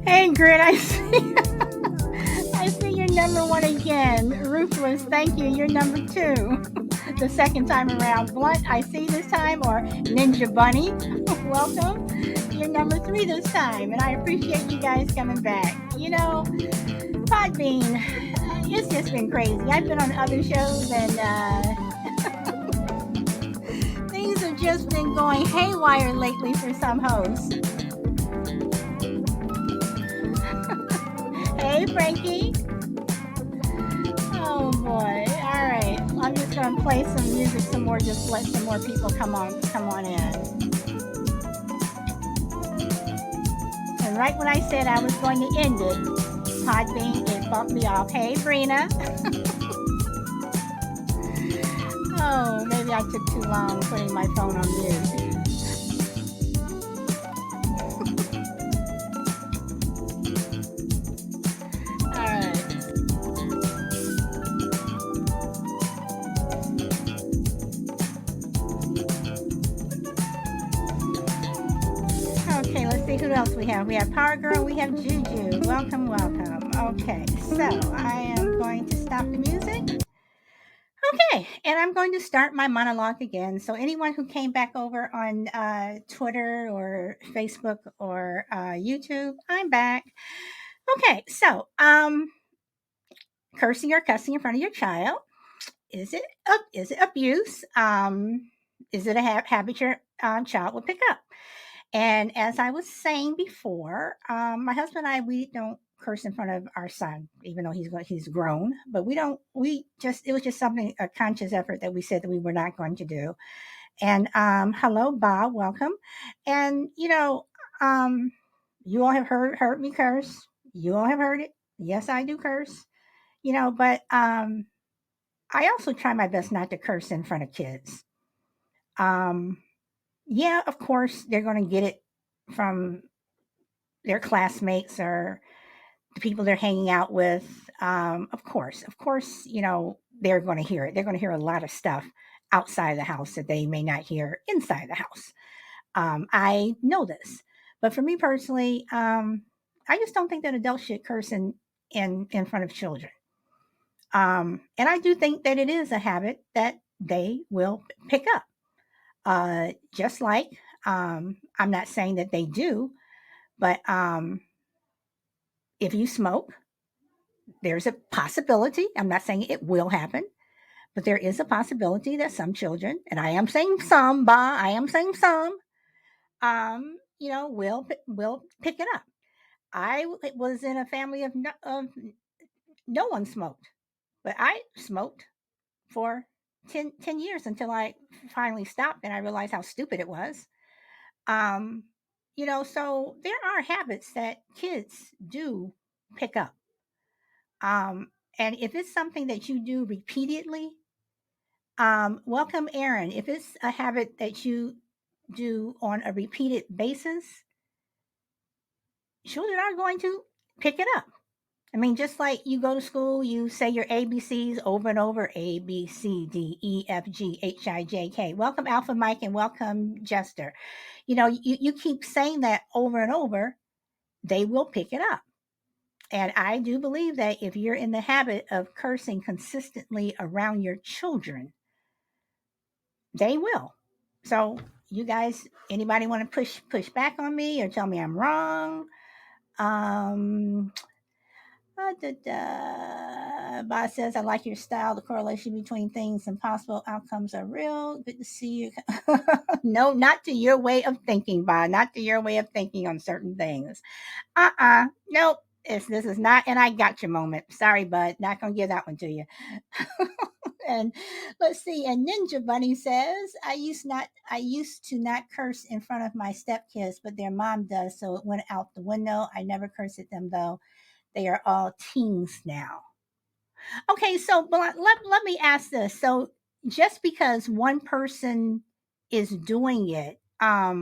Hey, Grit, I see. I see you're number one again. Ruthless, thank you. You're number two. The second time around. Blunt, I see this time, or Ninja Bunny, welcome. You're number three this time, and I appreciate you guys coming back. Podbean, it's just been crazy. I've been on other shows, and things have just been going haywire lately for some hosts. Hey, Frankie. Oh boy. All right. I'm just gonna play some music some more, just let some more people come on in. And right when I said I was going to end it, Podbean, it bumped me off. Hey, Brina. Oh, maybe I took too long putting my phone on mute. All right. Okay, let's see who else we have. We have Power Girl, we have Juju. Welcome, welcome. Okay, so I am going to stop the music. Okay, and I'm going to start my monologue again. So anyone who came back over on Twitter or Facebook or YouTube, I'm back. Okay, so cursing or cussing in front of your child, is it abuse? Is it a habit your child will pick up? And as I was saying before, my husband and I, we don't curse in front of our son, even though he's grown. But we don't. We just it was just something, a conscious effort that we said that we were not going to do. And hello, Bob, welcome. And you all have heard me curse. You all have heard it. Yes, I do curse. But I also try my best not to curse in front of kids. Um, yeah, of course they're going to get it from their classmates or the people they're hanging out with. Of course, they're going to hear it. They're going to hear a lot of stuff outside of the house that they may not hear inside the house. I know this, but for me personally, I just don't think that adults should curse in front of children. And I do think that it is a habit that they will pick up. Just like I'm not saying that they do, but if you smoke, there's a possibility. I'm not saying it will happen, but there is a possibility that some children, and I am saying some, I am saying some, will pick it up. I was in a family of no one smoked, but I smoked for 10 years until I finally stopped and I realized how stupid it was. Um, so there are habits that kids do pick up. And if it's something that you do repeatedly, welcome, Aaron. If it's a habit that you do on a repeated basis, children are going to pick it up. I mean, just like you go to school, you say your ABCs over and over: A, B, C, D, E, F, G, H, I, J, K. Welcome, Alpha Mike, and welcome, Jester. You keep saying that over and over, they will pick it up. And I do believe that if you're in the habit of cursing consistently around your children, they will. So, you guys, anybody want to push back on me or tell me I'm wrong? Um, Boss says, I like your style. The correlation between things and possible outcomes are real. Good to see you. No, not to your way of thinking, Bob. Not to your way of thinking on certain things. Nope. This is not an I got you moment. Sorry, bud. Not going to give that one to you. And let's see. And Ninja Bunny says, I used to not curse in front of my stepkids, but their mom does, so it went out the window. I never curse at them though. They are all teens now. Okay, so but let me ask this. So just because one person is doing it, I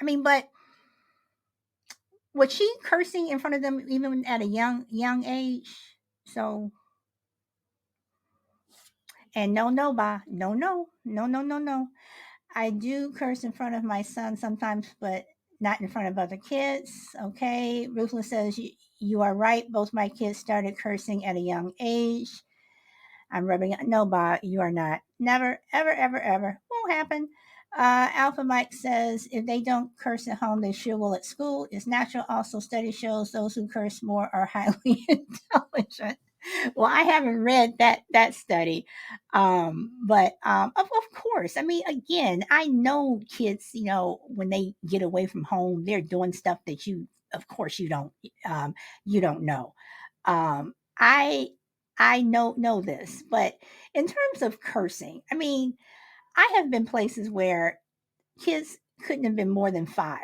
mean, but was she cursing in front of them even at a young age? So, and no, ba, no, no, no, no, no, no. I do curse in front of my son sometimes, but not in front of other kids. Okay. Ruthless says, you are right. Both my kids started cursing at a young age. I'm rubbing it. No, Bob, you are not. Never, ever, ever, ever. Won't happen. Alpha Mike says, if they don't curse at home, they sure will at school. It's natural. Also, study shows those who curse more are highly intelligent. Well, I haven't read that study, but of course, I mean, again, I know kids. When they get away from home, they're doing stuff that of course, um, you don't know. Um, I I know this, but in terms of cursing, I mean, I have been places where kids couldn't have been more than 5,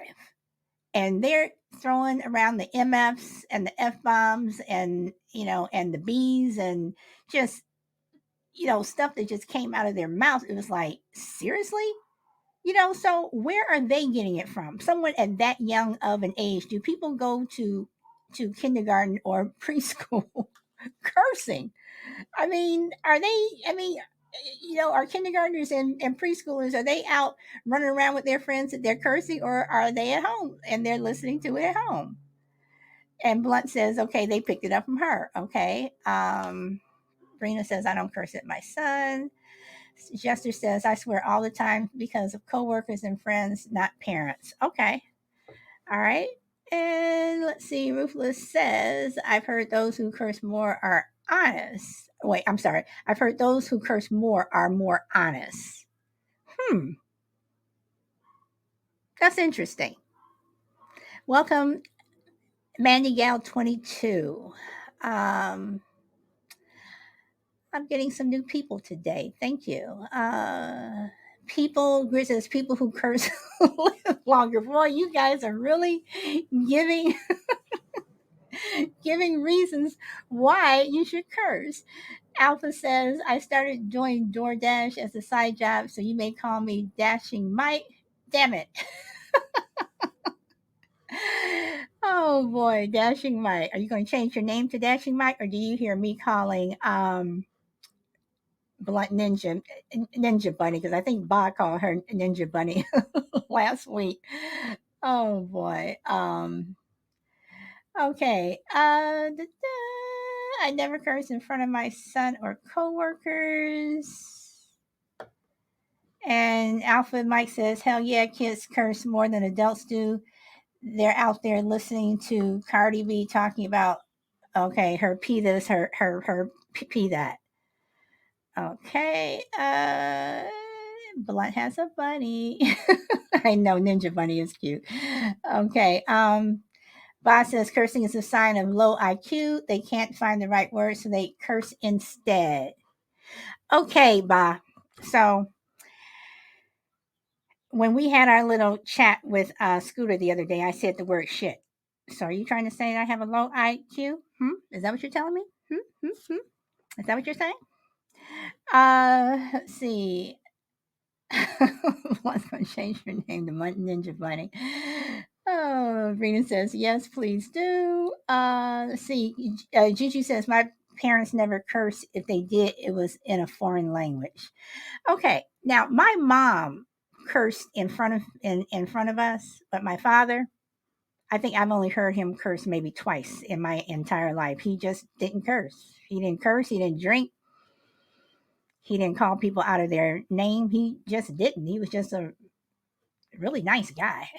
and they're throwing around the MFs and the F bombs and and the Bs and just stuff that just came out of their mouth. It was like, seriously? So where are they getting it from? Someone at that young of an age? Do people go to kindergarten or preschool cursing? I mean, are they? I mean, are kindergartners and preschoolers, are they out running around with their friends that they're cursing, or are they at home and they're listening to it at home? And Blunt says, okay, they picked it up from her. Okay. Brina says, I don't curse at my son. Jester says, I swear all the time because of coworkers and friends, not parents. Okay. All right. And let's see. Ruthless says, I've heard those who curse more are honest. Wait, I'm sorry. I've heard those who curse more are more honest. Hmm. That's interesting. Welcome, Mandy Gal 22. Um, I'm getting some new people today. Thank you. Grit says people who curse live longer. Boy, you guys are really giving giving reasons why you should curse. Alpha says, I started doing DoorDash as a side job, so you may call me Dashing Mike. Damn it. Oh boy, Dashing Mike. Are you going to change your name to Dashing Mike, or do you hear me calling Blunt Ninja Bunny? Because I think Bob called her Ninja Bunny last week. Oh boy. Okay. I never curse in front of my son or coworkers. And Alpha Mike says, hell yeah, kids curse more than adults do. They're out there listening to Cardi B talking about, okay, her P this, her P that. Okay. Blunt has a bunny. I know Ninja Bunny is cute. Okay. Bob says cursing is a sign of low IQ. They can't find the right words, so they curse instead. Okay, Bob. So when we had our little chat with Scooter the other day, I said the word shit. So are you trying to say I have a low IQ? Is that what you're telling me? Is that what you're saying? Let's see. Let's go change your name to Ninja Bunny. Oh, Rena says, yes, please do. Let's see. Gigi says, my parents never cursed. If they did, it was in a foreign language. Okay. Now, my mom cursed in front of us, but my father, I think I've only heard him curse maybe twice in my entire life. He just didn't curse. He didn't curse. He didn't drink. He didn't call people out of their name. He just didn't. He was just a really nice guy.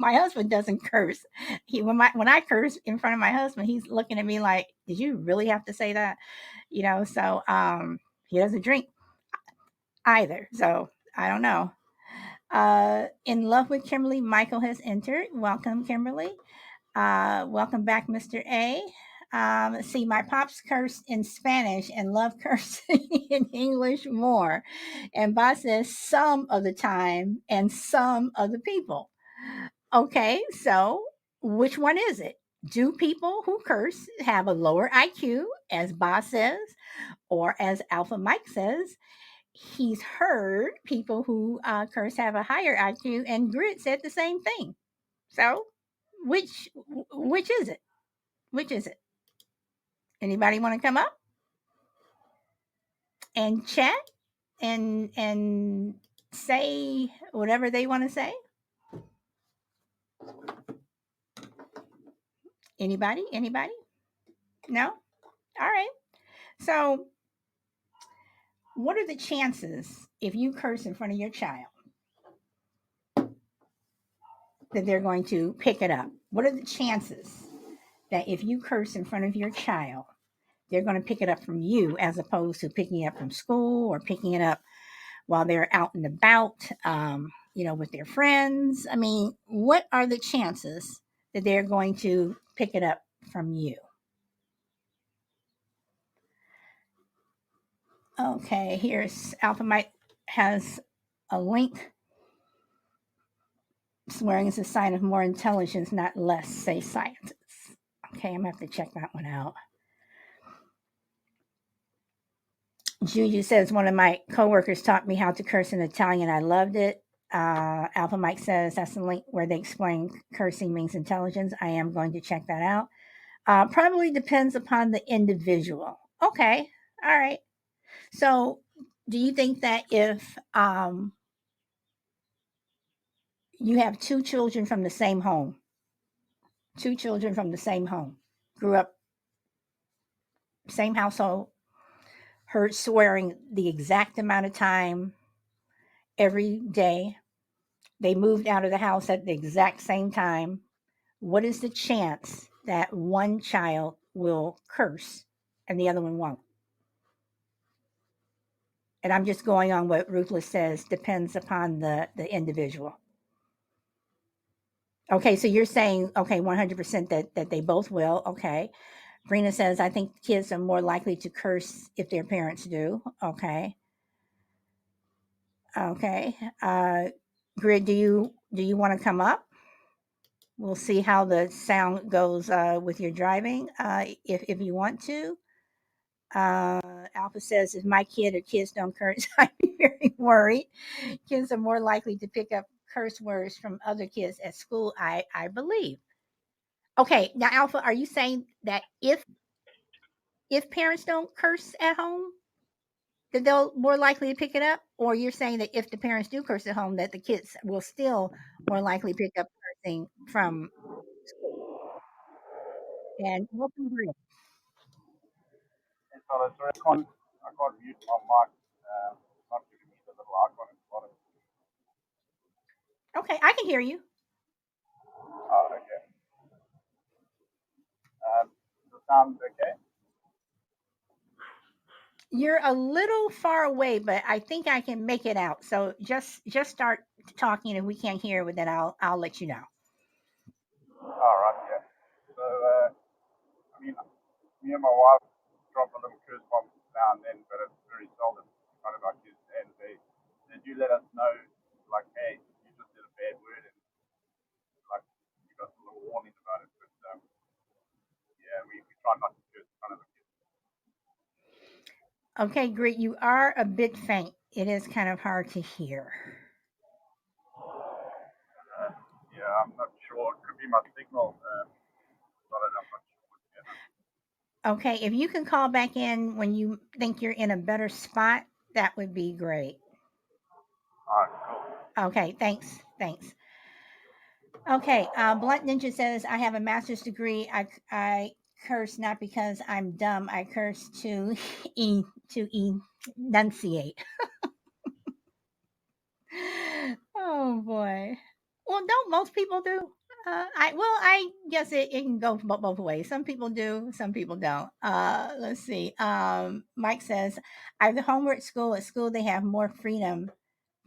My husband doesn't curse. When I curse in front of my husband, he's looking at me like, "Did you really have to say that?" So he doesn't drink either. So I don't know. In love with Kimberly, Michael has entered. Welcome, Kimberly. Welcome back, Mr. A. Let's see, my pops cursed in Spanish and love cursing in English more. And Bob says some of the time and some of the people. Okay, so which one is it? Do people who curse have a lower IQ, as Bob says, or as Alpha Mike says, he's heard people who curse have a higher IQ, and Grit said the same thing. So, which is it? Which is it? Anybody want to come up and chat and say whatever they want to say? Anybody? Anybody? No? All right. So, what are the chances if you curse in front of your child that they're going to pick it up? What are the chances that if you curse in front of your child, they're going to pick it up from you as opposed to picking it up from school or picking it up while they're out and about, with their friends? I mean, what are the chances that they're going to pick it up from you? Okay, here's Alpha Mike has a link. Swearing is a sign of more intelligence, not less, say scientists. Okay, I'm gonna have to check that one out. Juju says one of my coworkers taught me how to curse in Italian. I loved it. Alpha Mike says that's the link where they explain cursing means intelligence. I am going to check that out. Probably depends upon the individual. Okay, all right. So, do you think that if you have two children from the same home, grew up same household, heard swearing the exact amount of time every day, they moved out of the house at the exact same time, what is the chance that one child will curse and the other one won't? And I'm just going on what Ruthless says depends upon the individual. Okay, so you're saying, okay, 100% that they both will. Okay. Brina says, I think kids are more likely to curse if their parents do. Okay. Okay. Grid, do you want to come up? We'll see how the sound goes with your driving, if you want to. Alpha says, if my kid or kids don't curse, I'd be very worried. Kids are more likely to pick up curse words from other kids at school, I believe. Okay, now Alpha, are you saying that if parents don't curse at home, that they'll more likely to pick it up, or you're saying that if the parents do curse at home, that the kids will still more likely pick up cursing from school? And welcome, Bria. Hey fellas, sorry, I can't mute my mic. It's not giving me the little icon at the bottom. Okay, I can hear you. Oh, okay. Does it sound okay? You're a little far away, but I think I can make it out. So just start talking. If we can't hear, then I'll let you know. All right, yeah. So, I mean, me and my wife drop a little curse bomb now and then, but it's very seldom in front of our kids. And they do let us know, like, hey, you just did a bad word, and like, give us a little warning about it. But yeah, we try not to curse in front of the kids. Okay, great. You are a bit faint. It is kind of hard to hear. Yeah, I'm not sure. It could be my signal. I'm not sure what's going on. Okay, if you can call back in when you think you're in a better spot, that would be great. All right, cool. Okay, thanks. Thanks. Okay, Blunt Ninja says, I have a master's degree. I curse not because I'm dumb. I curse to to enunciate. Oh boy. Well, don't most people do? I guess it can go both ways. Some people do, some people don't. Let's see. Mike says, I have the homework school. At school, they have more freedom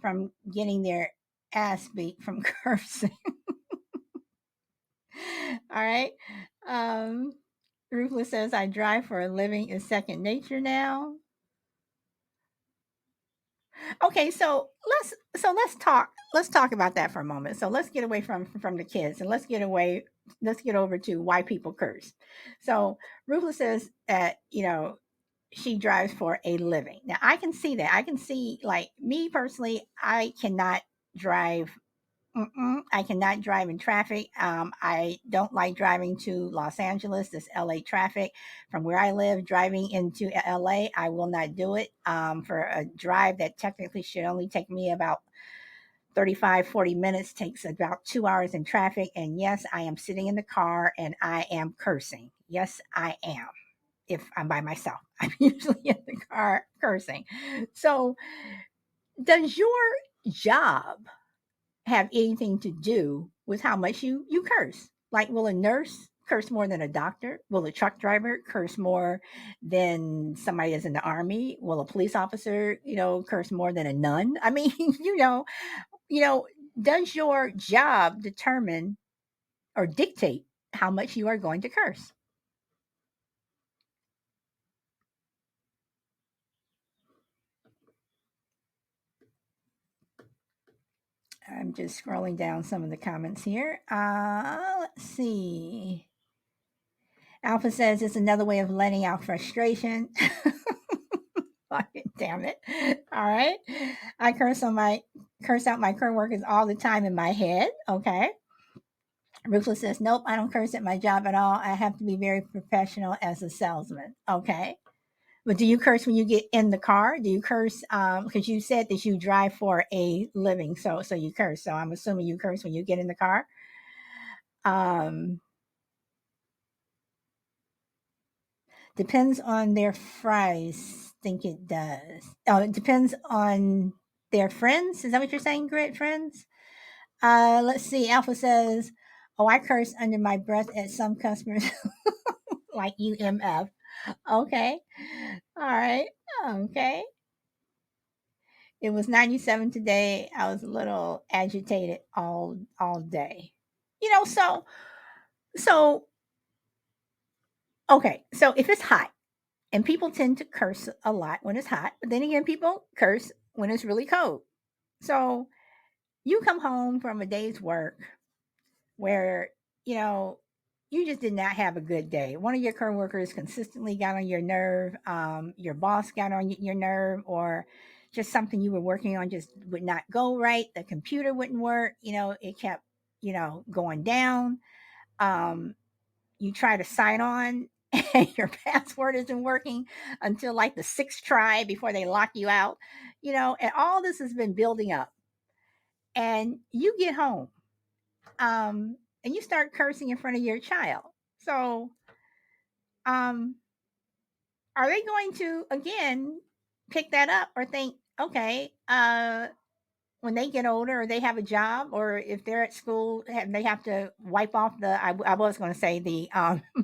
from getting their ass beat from cursing. All right. Um, Ruthless says, I drive for a living is second nature now. Okay, so let's talk about that for a moment. So let's get away from the kids and let's get over to why people curse. So Ruthless says that she drives for a living. Now I can see that. I can see, like, me personally, I cannot drive. I cannot drive in traffic. I don't like driving to Los Angeles, this LA traffic. From where I live, driving into LA, I will not do it. For a drive that technically should only take me about 35, 40 minutes takes about 2 hours in traffic. And yes, I am sitting in the car and I am cursing. Yes, I am. If I'm by myself, I'm usually in the car cursing. So, does your job have anything to do with how much you curse? Like, will a nurse curse more than a doctor? Will a truck driver curse more than somebody that's in the army? Will a police officer, curse more than a nun? I mean, you know, does your job determine or dictate how much you are going to curse? I'm just scrolling down some of the comments here. Let's see. Alpha says it's another way of letting out frustration. Damn it. All right. I curse out my coworkers all the time in my head. Okay. Ruthless says, nope, I don't curse at my job at all. I have to be very professional as a salesman. Okay. But do you curse when you get in the car? Do you curse? Because you said that you drive for a living, so you curse. So I'm assuming you curse when you get in the car. Um, Depends on their fries. Think it does. Oh, it depends on their friends. Is that what you're saying, Grit friends? Let's see. Alpha says, "Oh, I curse under my breath at some customers, like UMF." Okay, all right, okay. It was 97 today. I was a little agitated all day. So okay. So if it's hot, and people tend to curse a lot when it's hot, but then again, people curse when it's really cold. So you come home from a day's work where, you know, you just did not have a good day. One of your coworkers consistently got on your nerve. Your boss got on your nerve, or just something you were working on just would not go right. The computer wouldn't work. It kept, going down. Um, you try to sign on and your password isn't working until like the sixth try before they lock you out, and all this has been building up. And you get home, and you start cursing in front of your child. So, um, are they going to again pick that up or think, okay, when they get older or they have a job or if they're at school, they have to wipe off I was going to say the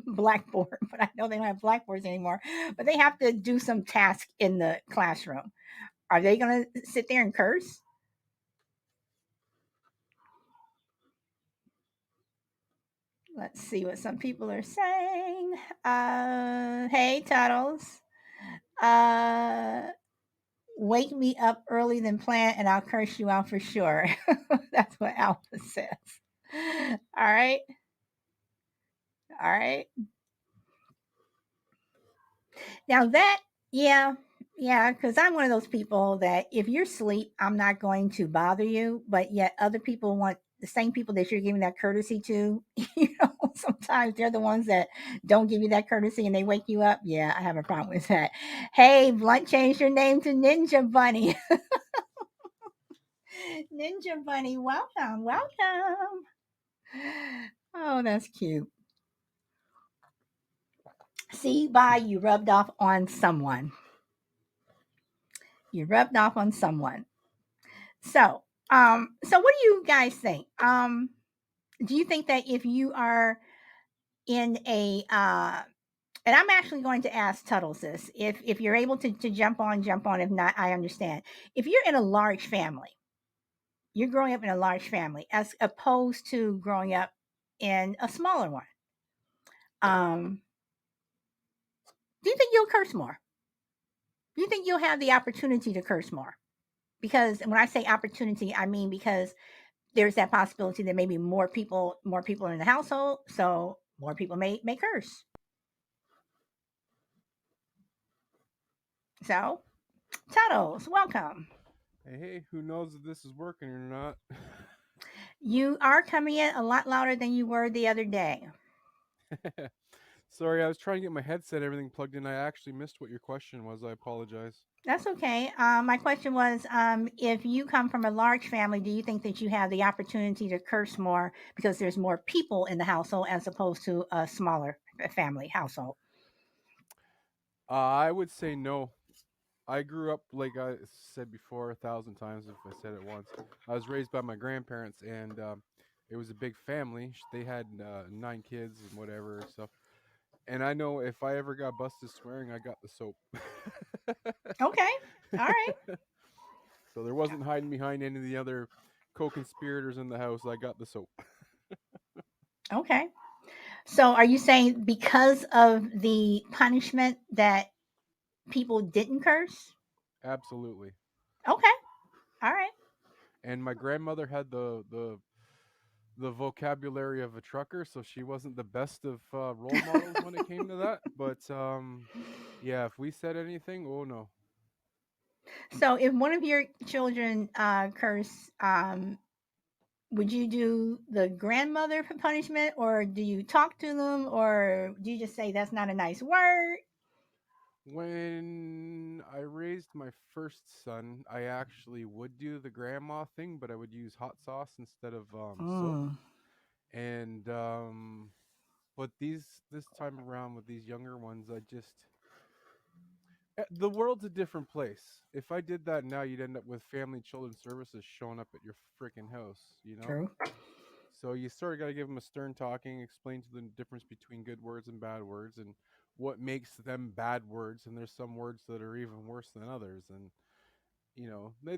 blackboard, but I know they don't have blackboards anymore, but they have to do some task in the classroom. Are they going to sit there and curse? Let's see what some people are saying. Hey, Tuttles. Uh, Wake me up early than planned and I'll curse you out for sure. That's what Alpha says. All right. All right. Now that, yeah, yeah, because I'm one of those people that if you're asleep, I'm not going to bother you. But yet, other people want the same people that you're giving that courtesy to. Sometimes they're the ones that don't give you that courtesy and they wake you up. Yeah, I have a problem with that. Hey, Blunt changed your name to Ninja Bunny. Ninja Bunny, welcome, welcome. Oh, that's cute. See, bye, you rubbed off on someone. You rubbed off on someone. So what do you guys think? Do you think that if you are in and I'm actually going to ask Tuttles this, if you're able to jump on. If not, I understand. If you're in a large family, you're growing up in a large family as opposed to growing up in a smaller one. Um, do you think you'll curse more? Do you think you'll have the opportunity to curse more? Because when I say opportunity, I mean because there's that possibility that maybe more people are in the household, so more people may curse. So, Tuttles, welcome. Hey, hey, who knows if this is working or not? You are coming in a lot louder than you were the other day. Sorry, I was trying to get my headset everything plugged in. I actually missed what your question was. I apologize. That's okay. My question was, if you come from a large family, do you think that you have the opportunity to curse more because there's more people in the household as opposed to a smaller family household? I would say no. I grew up, like I said before, 1,000 times if I said it once. I was raised by my grandparents, and it was a big family. They had 9 kids and whatever stuff. And I know if I ever got busted swearing, I got the soap. Okay. All right. So there wasn't hiding behind any of the other co-conspirators in the house. I got the soap. Okay. So are you saying because of the punishment that people didn't curse? Absolutely. Okay. All right. And my grandmother had the vocabulary of a trucker, so she wasn't the best of role models when it came to that. But yeah, if we said anything, oh no. So if one of your children curse, would you do the grandmother for punishment, or do you talk to them, or do you just say that's not a nice word? When I raised my first son, I actually would do the grandma thing, but I would use hot sauce instead of soap. Mm, And but this time around with these younger ones, I just the world's a different place. If I did that now, you'd end up with family children services showing up at your freaking house, you know? true. So you sort of got to give them a stern talking, explain to them the difference between good words and bad words and what makes them bad words. And there's some words that are even worse than others. And,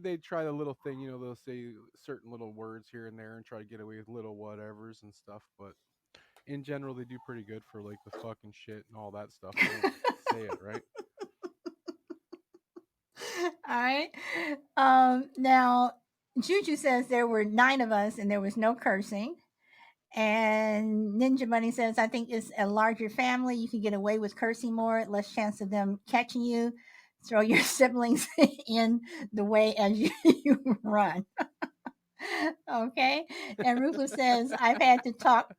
they try the little thing, they'll say certain little words here and there and try to get away with little whatevers and stuff. But in general, they do pretty good for like the fucking shit and all that stuff. They don't say it, right? All right. Now, Juju says there were 9 of us and there was no cursing. And Ninja Bunny says, I think it's a larger family. You can get away with cursing more, less chance of them catching you. Throw your siblings in the way as you run. Okay. And Rufus says, I've had to talk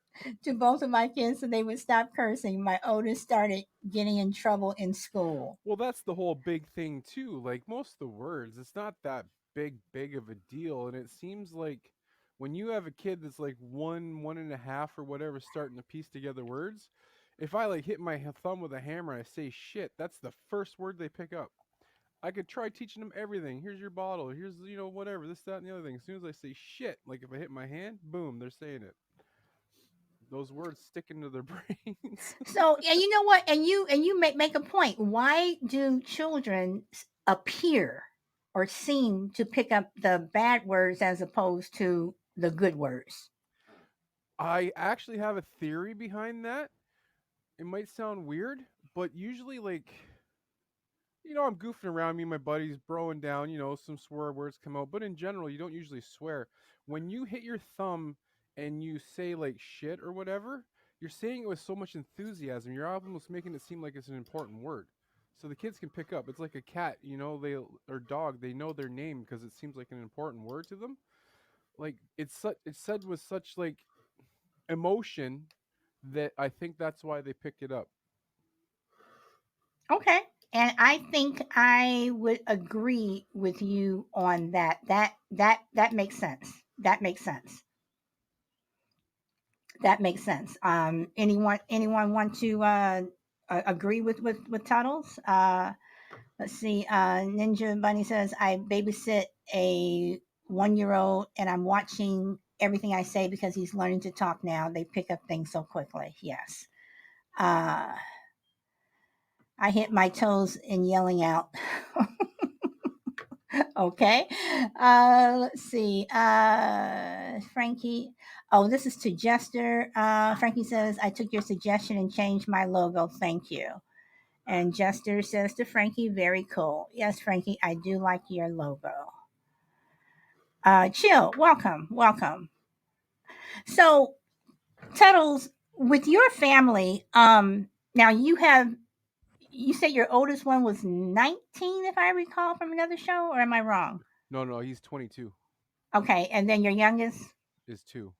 to both of my kids so they would stop cursing. My oldest started getting in trouble in school. Well, that's the whole big thing too. Like most of the words, it's not that big of a deal, and it seems like when you have a kid that's like one and a half or whatever, starting to piece together words. If I like hit my thumb with a hammer and I say shit, that's the first word they pick up. I could try teaching them everything. Here's your bottle. Here's whatever this, that, and the other thing. As soon as I say shit, like if I hit my hand, boom, they're saying it. Those words stick into their brains. So, and you know what? And you make a point. Why do children appear or seem to pick up the bad words as opposed to the good words? I actually have a theory behind that. It might sound weird, but usually, like, I'm goofing around, me and my buddies, broing down, some swear words come out, but in general, you don't usually swear. When you hit your thumb and you say, like, shit or whatever, you're saying it with so much enthusiasm. You're almost making it seem like it's an important word. So the kids can pick up. It's like a cat, or dog, they know their name because it seems like an important word to them. Like, it's said with such, like, emotion that I think that's why they pick it up. Okay. And I think I would agree with you on that. That makes sense. That makes sense. That makes sense. Anyone want to agree with Tuttles? Let's see. Ninja Bunny says, I babysit a 1 year old and I'm watching everything I say because he's learning to talk now. They pick up things so quickly. Yes. Uh, I hit my toes in yelling out. Okay. Let's see. Frankie. Oh, this is to Jester. Frankie says, I took your suggestion and changed my logo. Thank you. And Jester says to Frankie, very cool. Yes, Frankie, I do like your logo. Chill, welcome, welcome. So, Tuttles, with your family, now you said your oldest one was 19, if I recall from another show, or am I wrong? No, no, he's 22, Okay, and then your youngest. is 2.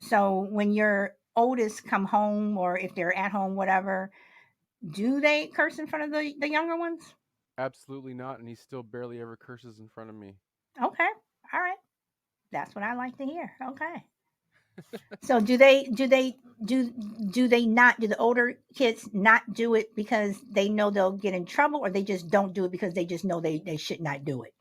So when your oldest come home or if they're at home, whatever, do they curse in front of the younger ones? Absolutely not, and he still barely ever curses in front of me. Okay, all right, that's what I like to hear. Okay, so do they not, do the older kids not do it because they know they'll get in trouble, or they just don't do it because they just know they should not do it?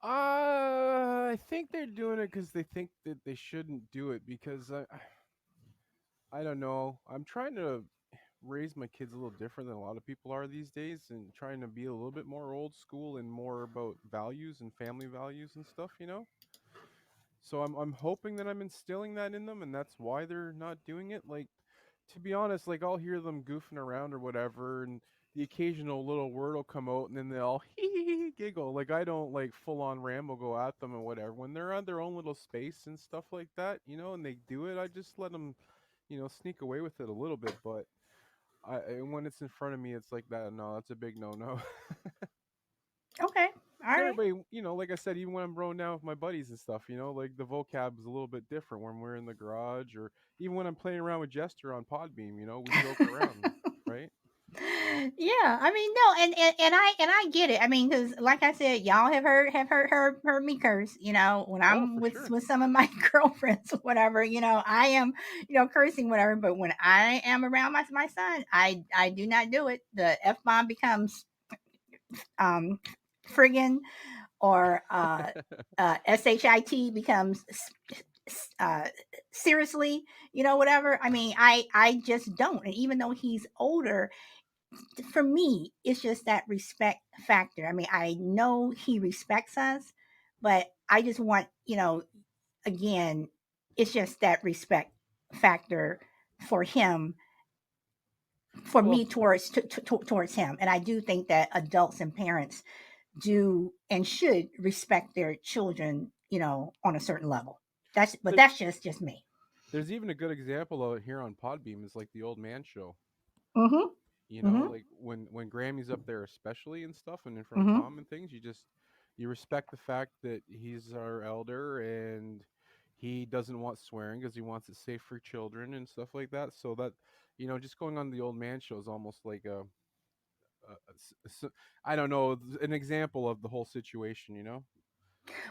I think they're doing it because they think that they shouldn't do it because I don't know. I'm trying to raise my kids a little different than a lot of people are these days and trying to be a little bit more old school and more about values and family values and stuff, you know? So I'm hoping that I'm instilling that in them and that's why they're not doing it. Like to be honest, like I'll hear them goofing around or whatever and the occasional little word will come out and then they'll giggle. Like I don't like full on Rambo go at them and whatever. When they're on their own little space and stuff like that, you know, and they do it, I just let them, you know, sneak away with it a little bit, but and when it's in front of me, it's like that. No, that's a big no no. Okay, all Because right. everybody, you know, like I said, even when I'm rolling down with my buddies and stuff, you know, like the vocab is a little bit different when we're in the garage or even when I'm playing around with Jester on Podbeam. You know, we joke around, right? Yeah, I mean, no, and I get it. I mean, because like I said, y'all have heard me curse. When Oh, I'm for with sure. with some of my girlfriends or whatever, I am, cursing whatever. But when I am around my son, I do not do it. The f bomb becomes um friggin', or shit becomes uh seriously, whatever. I mean, I just don't. And even though he's older, for me, it's just that respect factor. I mean, I know he respects us, but I just want, again, it's just that respect factor for him, for Well, me towards him. And I do think that adults and parents do and should respect their children, on a certain level. But th- that's just me. there's even a good example of it here on Podbeam is like the Old Man Show. Mm-hmm. You know, Mm-hmm. like when Grammy's up there, especially and stuff, and in front of Mm-hmm. Tom and things, you respect the fact that he's our elder and he doesn't want swearing because he wants it safe for children and stuff like that. So that you know, just going on the Old Man Show is almost like I don't know, an example of the whole situation. You know?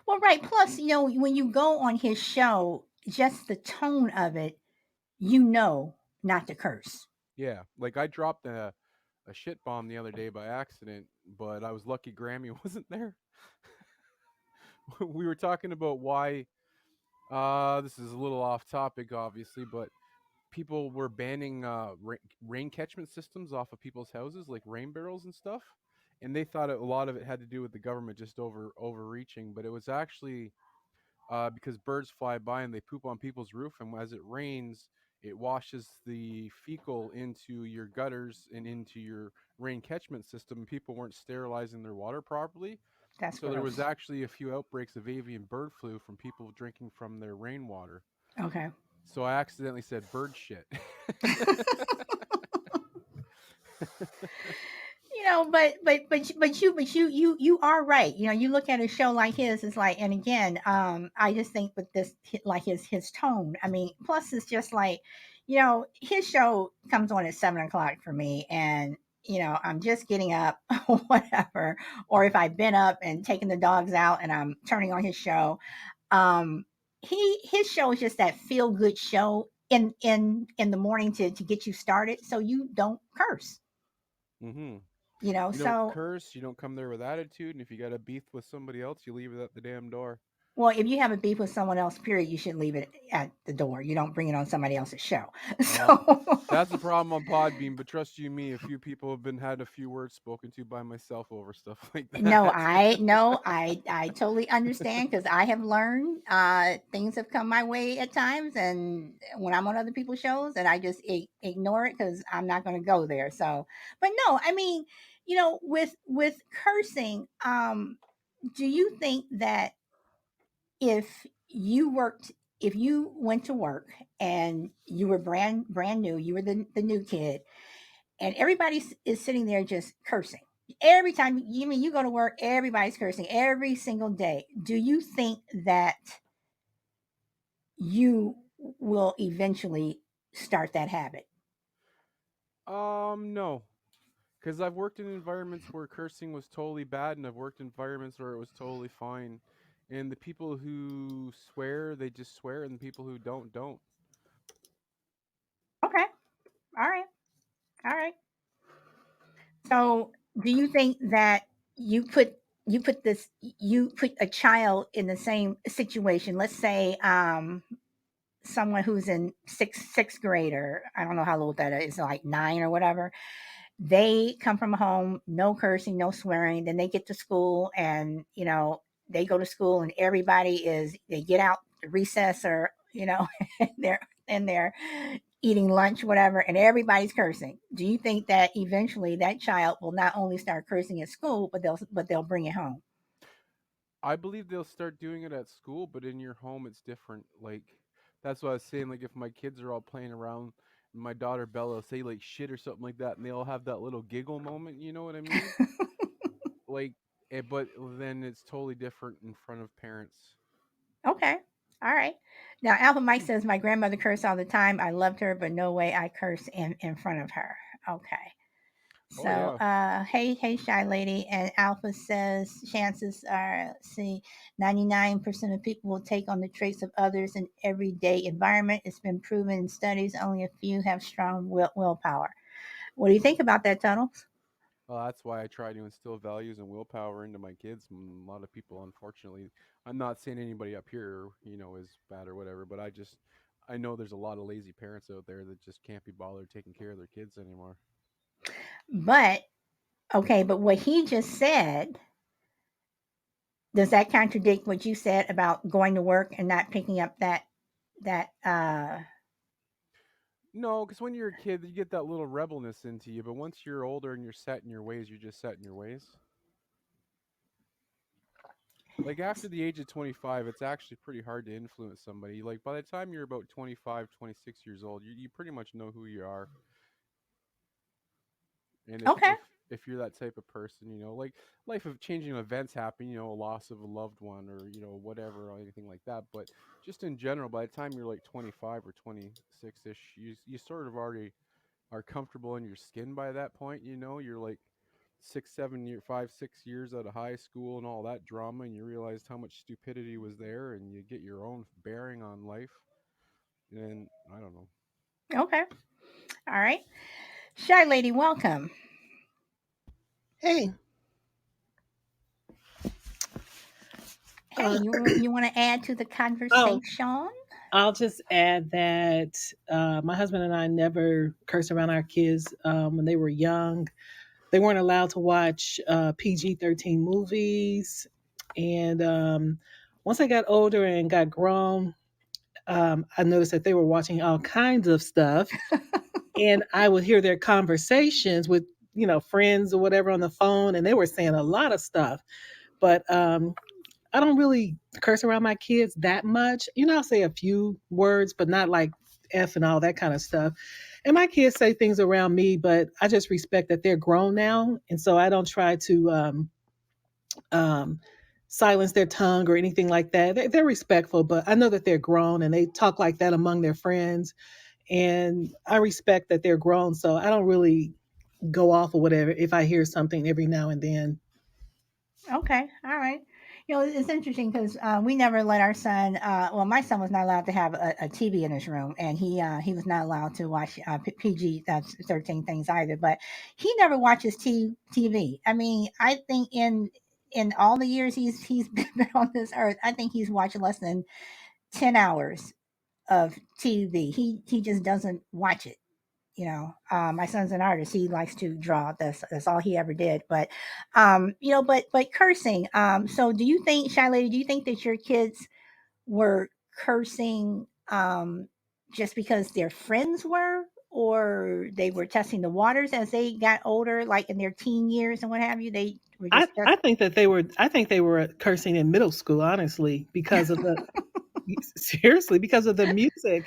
Well, right. Plus, when you go on his show, just the tone of it, not to curse. Yeah. Like I dropped a shit bomb the other day by accident, but I was lucky Grammy wasn't there. We were talking about why. This is a little off topic, obviously, but people were banning rain catchment systems off of people's houses, like rain barrels and stuff. And they thought a lot of it had to do with the government just overreaching, but it was actually because birds fly by and they poop on people's roof, and as it rains, it washes the fecal into your gutters and into your rain catchment system. And people weren't sterilizing their water properly, That's so there was gross. actually a few outbreaks of avian bird flu from people drinking from their rainwater. Okay. So I accidentally said bird shit. But are right. You look at a show like his, it's like, and again, I just think with this, like his tone. I mean, plus it's just like, his show comes on at 7 o'clock for me, and I'm just getting up, or whatever, or if I've been up and taking the dogs out, and I'm turning on his show. Um, his show is just that feel good show in the morning to get you started, so you don't curse. Hmm. You don't So, curse, you don't come there with attitude, and if you got a beef with somebody else, you leave it at the damn door. well, if you have a beef with someone else, period, you should leave it at the door. You don't bring it on somebody else's show. Well, So, that's the problem on Podbeam, but trust you me, a few people have been had a few words spoken to by myself over stuff like no, that. I totally understand, because I have learned, things have come my way at times, and when I'm on other people's shows, and I just ignore it because I'm not going to go there. So, but no, I mean, with cursing, do you think that if if you went to work and you were brand new, you were the new kid, and everybody is sitting there just cursing every time, you mean, you go to work, everybody's cursing every single day, do you think that you will eventually start that habit? No, because I've worked in environments where cursing was totally bad, and I've worked in environments where it was totally fine. And the people who swear, they just swear, and the people who don't. Okay. All right. All right. So, do you think that you put you put a child in the same situation? Let's say someone who's in sixth grade, or I don't know how old that is, like 9 or whatever. They come from a home, no cursing, no swearing. Then they get to school, and they go to school, and everybody is they get out to recess, or they're in there eating lunch, whatever, and everybody's cursing. Do you think that eventually that child will not only start cursing at school, but they'll bring it home? I believe they'll start doing it at school, but in your home, it's different. Like, that's what I was saying. Like, if my kids are all playing around, and my daughter Bella will say like shit or something like that, and they all have that little giggle moment. You know what I mean? Like, but then it's totally different in front of parents. Okay. All right. Now, Alpha Mike says, my grandmother cursed all the time. I loved her, but no way I curse in front of her. Okay. Oh So, yeah. hey, shy lady. And Alpha says, chances are, let's see, 99% of people will take on the traits of others in everyday environment. It's been proven in studies, only a few have strong willpower. What do you think about that, Tunnels? Well, that's why I try to instill values and willpower into my kids. A lot of people, unfortunately, I'm not saying anybody up here, is bad or whatever, but I know there's a lot of lazy parents out there that just can't be bothered taking care of their kids anymore. But, okay, but what he just said, does that contradict what you said about going to work and not picking up that No, because when you're a kid, you get that little rebelness into you, but once you're older and you're set in your ways, you're just set in your ways. Like after the age of 25, it's actually pretty hard to influence somebody. Like by the time you're about 25, 26 years old, you pretty much know who you are. And if okay, if if you're that type of person, like life of changing events happen, a loss of a loved one or whatever or anything like that. But just in general, by the time you're like 25 or 26 ish, you sort of already are comfortable in your skin by that point. You're like 5, 6 years out of high school and all that drama, and you realized how much stupidity was there, and you get your own bearing on life. And I don't know. okay, all right. Shy lady, welcome. Hey, Hey, uh, you want to add to the oh, conversation? I'll just add that my husband and I never cursed around our kids when they were young. They weren't allowed to watch PG-13 movies. And once I got older and got grown, I noticed that they were watching all kinds of stuff. And I would hear their conversations with, friends or whatever on the phone, and they were saying a lot of stuff. But I don't really curse around my kids that much. I'll say a few words, but not like F and all that kind of stuff. And my kids say things around me, but I just respect that they're grown now. And so I don't try to um, silence their tongue or anything like that. They're respectful, but I know that they're grown and they talk like that among their friends. And I respect that they're grown. So I don't really go off or whatever if I hear something every now and then. Okay, all right. It's interesting because we never let our son. Well, my son was not allowed to have a TV in his room, and he was not allowed to watch PG 13 things either. But he never watches TV. I mean, I think in all the years he's been on this earth, I think he's watched less than 10 hours of TV. He just doesn't watch it. My son's an artist. He likes to draw. That's all he ever did. But but cursing. So do you think, Shy Lady, do you think that your kids were cursing just because their friends were, or they were testing the waters as they got older, like in their teen years and what have you? They were I, just I think that they were cursing in middle school, honestly, because of the seriously because of the music.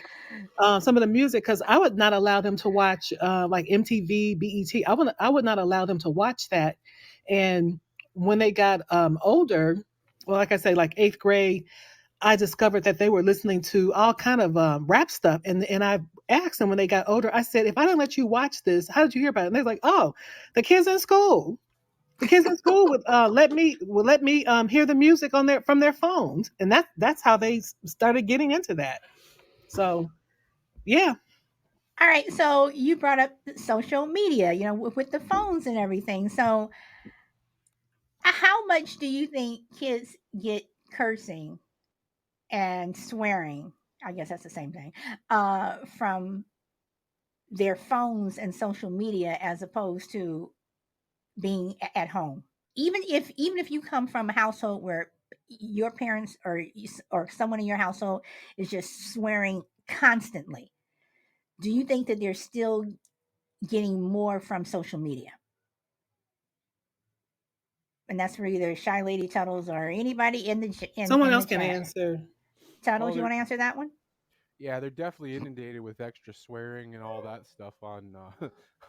Some of the music, because I would not allow them to watch like MTV, BET. I would not allow them to watch that. And when they got older, well, like I say, like eighth grade, I discovered that they were listening to all kind of rap stuff, and asked them when they got older. I said, if I didn't let you watch this, how did you hear about it? And they're like, oh, the kids in school. The kids in school would let me hear the music on their from their phones, and that's how they started getting into that. So yeah, All right, so you brought up social media, with the phones and everything. So, how much do you think kids get cursing and swearing? I guess that's the same thing. From their phones and social media as opposed to being at home. Even if you come from a household where your parents or someone in your household is just swearing constantly, do you think that they're still getting more from social media? And that's for either Shy Lady Tuttles or anybody in someone in the else can chat. answer. Tuttles, Oh, you they're want to answer that one? yeah, they're definitely inundated with extra swearing and all that stuff on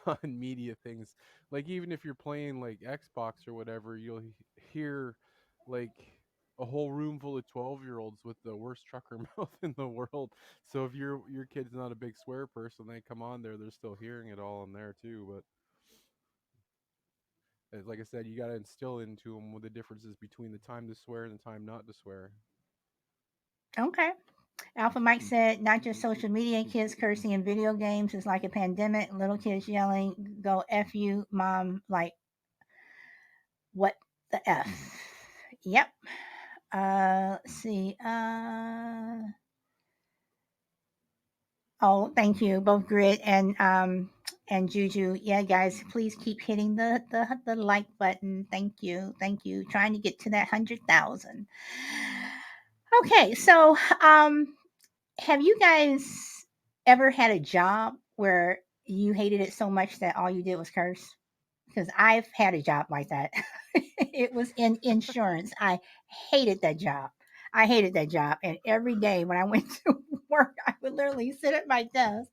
on media things. Like even if you're playing like Xbox or whatever, you'll hear like a whole room full of 12-year-olds with the worst trucker mouth in the world. So if your kid's not a big swear person, they come on there, they're still hearing it all in there too. But like I said, you got to instill into them what the differences between the time to swear and the time not to swear. Okay. Alpha Mike said, not just social media, kids cursing in video games is like a pandemic. Little kids yelling, go F you, mom, like, what the F? Yep. Let's see. Oh, thank you, both Grit and Juju. Yeah, guys, please keep hitting the like button. Thank you. Trying to get to that 100,000. Okay, so have you guys ever had a job where you hated it so much that all you did was curse? Because I've had a job like that. It was in insurance. I hated that job. I hated that job. And every day when I went to work, I would literally sit at my desk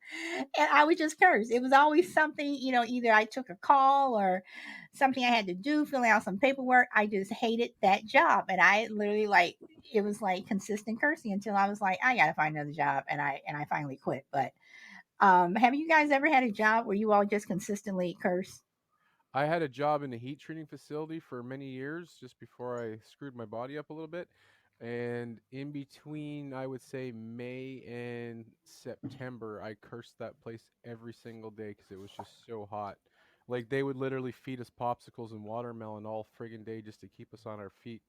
and I would just curse. It was always something, either I took a call or something I had to do, filling out some paperwork. I just hated that job. And I literally it was like consistent cursing until I was like, I gotta find another job. And I finally quit. But have you guys ever had a job where you all just consistently curse? I had a job in a heat treating facility for many years just before I screwed my body up a little bit. And in between, I would say May and September, I cursed that place every single day because it was just so hot. Like they would literally feed us popsicles and watermelon all friggin' day just to keep us on our feet.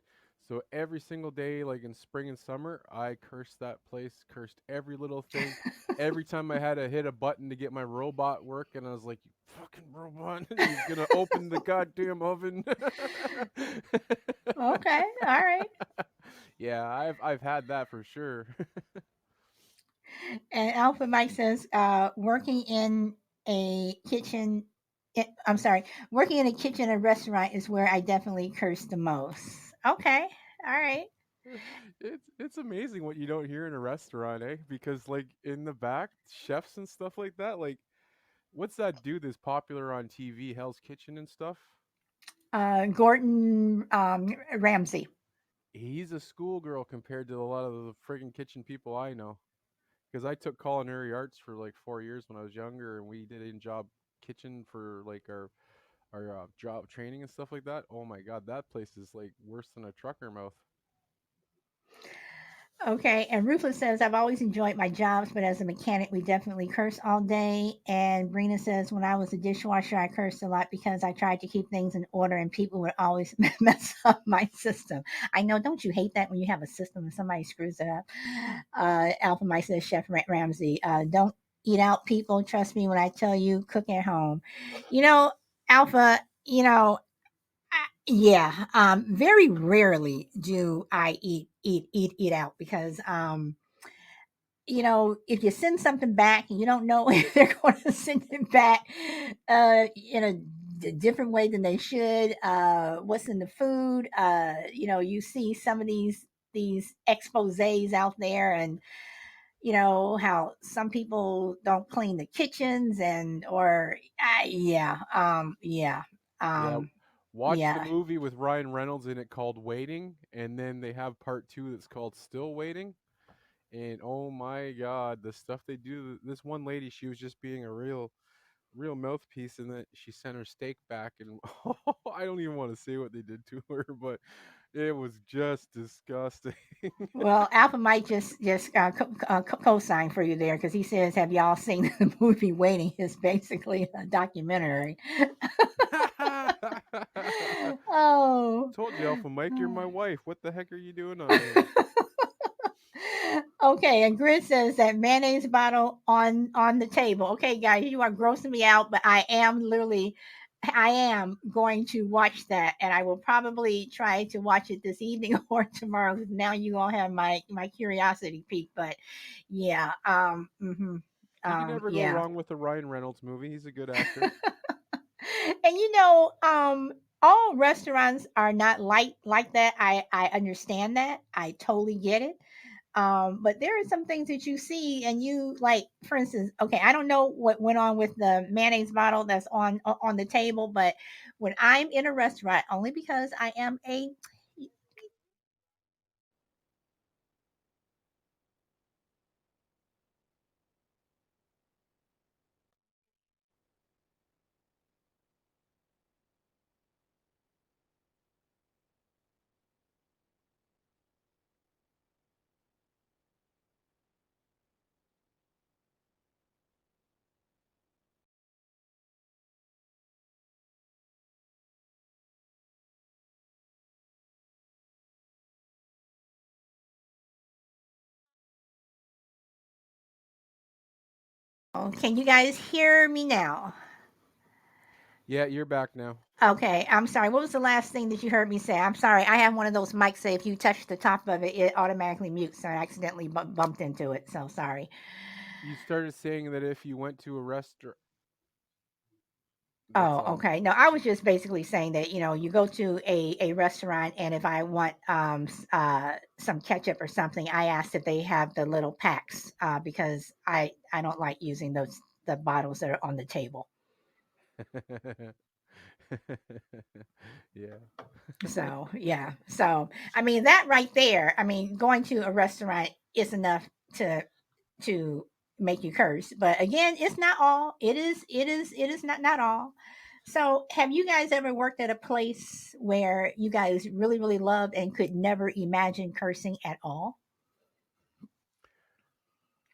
So every single day, like in spring and summer, I cursed that place, cursed every little thing. Every time I had to hit a button to get my robot work, and I was like, "You fucking robot, you're gonna open the goddamn oven." Okay, all right. Yeah, I've had that for sure. And Alpha Mike says, working in a kitchen, I'm sorry, working in a kitchen at a restaurant is where I definitely curse the most. Okay, all right. It's amazing what you don't hear in a restaurant, eh? Because like in the back, chefs and stuff like that, like what's that dude that's popular on TV, Hell's Kitchen and stuff? Gordon Ramsay. He's a schoolgirl compared to a lot of the friggin' kitchen people I know. Because I took culinary arts for like 4 years when I was younger, and we did in job kitchen for like our job training and stuff like that. Oh my god, that place is like worse than a trucker mouth. Okay, and Ruthless says, I've always enjoyed my jobs, but as a mechanic, we definitely curse all day. And Brina says, when I was a dishwasher, I cursed a lot because I tried to keep things in order and people would always mess up my system. I know, don't you hate that when you have a system and somebody screws it up? Alpha Mike says, Chef Ramsay, don't eat out, people. Trust me when I tell you, cook at home. You know, Alpha, yeah, very rarely do I eat out because if you send something back and you don't know if they're going to send it back in a different way than they should, what's in the food, you see some of these exposés out there, and how some people don't clean the kitchens, and or Yeah, um watch the yeah. movie with Ryan Reynolds in it called Waiting, and then they have part two that's called Still Waiting. And oh my god, the stuff they do. This one lady, she was just being a real mouthpiece, and then she sent her steak back, and I don't even want to say what they did to her, but it was just disgusting. Well, Alpha might just co-sign for you there because he says, "Have y'all seen the movie Waiting?" Is basically a documentary. Oh. Told you, Alpha Mike, you're my wife. What the heck are you doing on here? Okay, and Grid says that mayonnaise bottle on the table. Okay, guys, you are grossing me out, but I am going to watch that, and I will probably try to watch it this evening or tomorrow. 'Cause now you all have my curiosity peak, but yeah, You can never go yeah. wrong with a Ryan Reynolds movie. He's a good actor. And all restaurants are not like that. I understand that. I totally get it. But there are some things that you see and you like, for instance, okay, I don't know what went on with the mayonnaise bottle that's on the table, but when I'm in a restaurant, only because I am a can you guys hear me now? Yeah, you're back now. Okay, I'm sorry. What was the last thing that you heard me say? I'm sorry. I have one of those mics say if you touch the top of it, it automatically mutes. So I accidentally bumped into it. So sorry. You started saying that if you went to a restaurant, that's Oh, all. okay. No, I was just basically saying that, you go to a restaurant and if I want some ketchup or something, I ask if they have the little packs because I don't like using the bottles that are on the table. Yeah. So, yeah. So, I mean, that right there, I mean, going to a restaurant is enough to make you curse. But again, it's not all. It is not all. So, have you guys ever worked at a place where you guys really really loved and could never imagine cursing at all?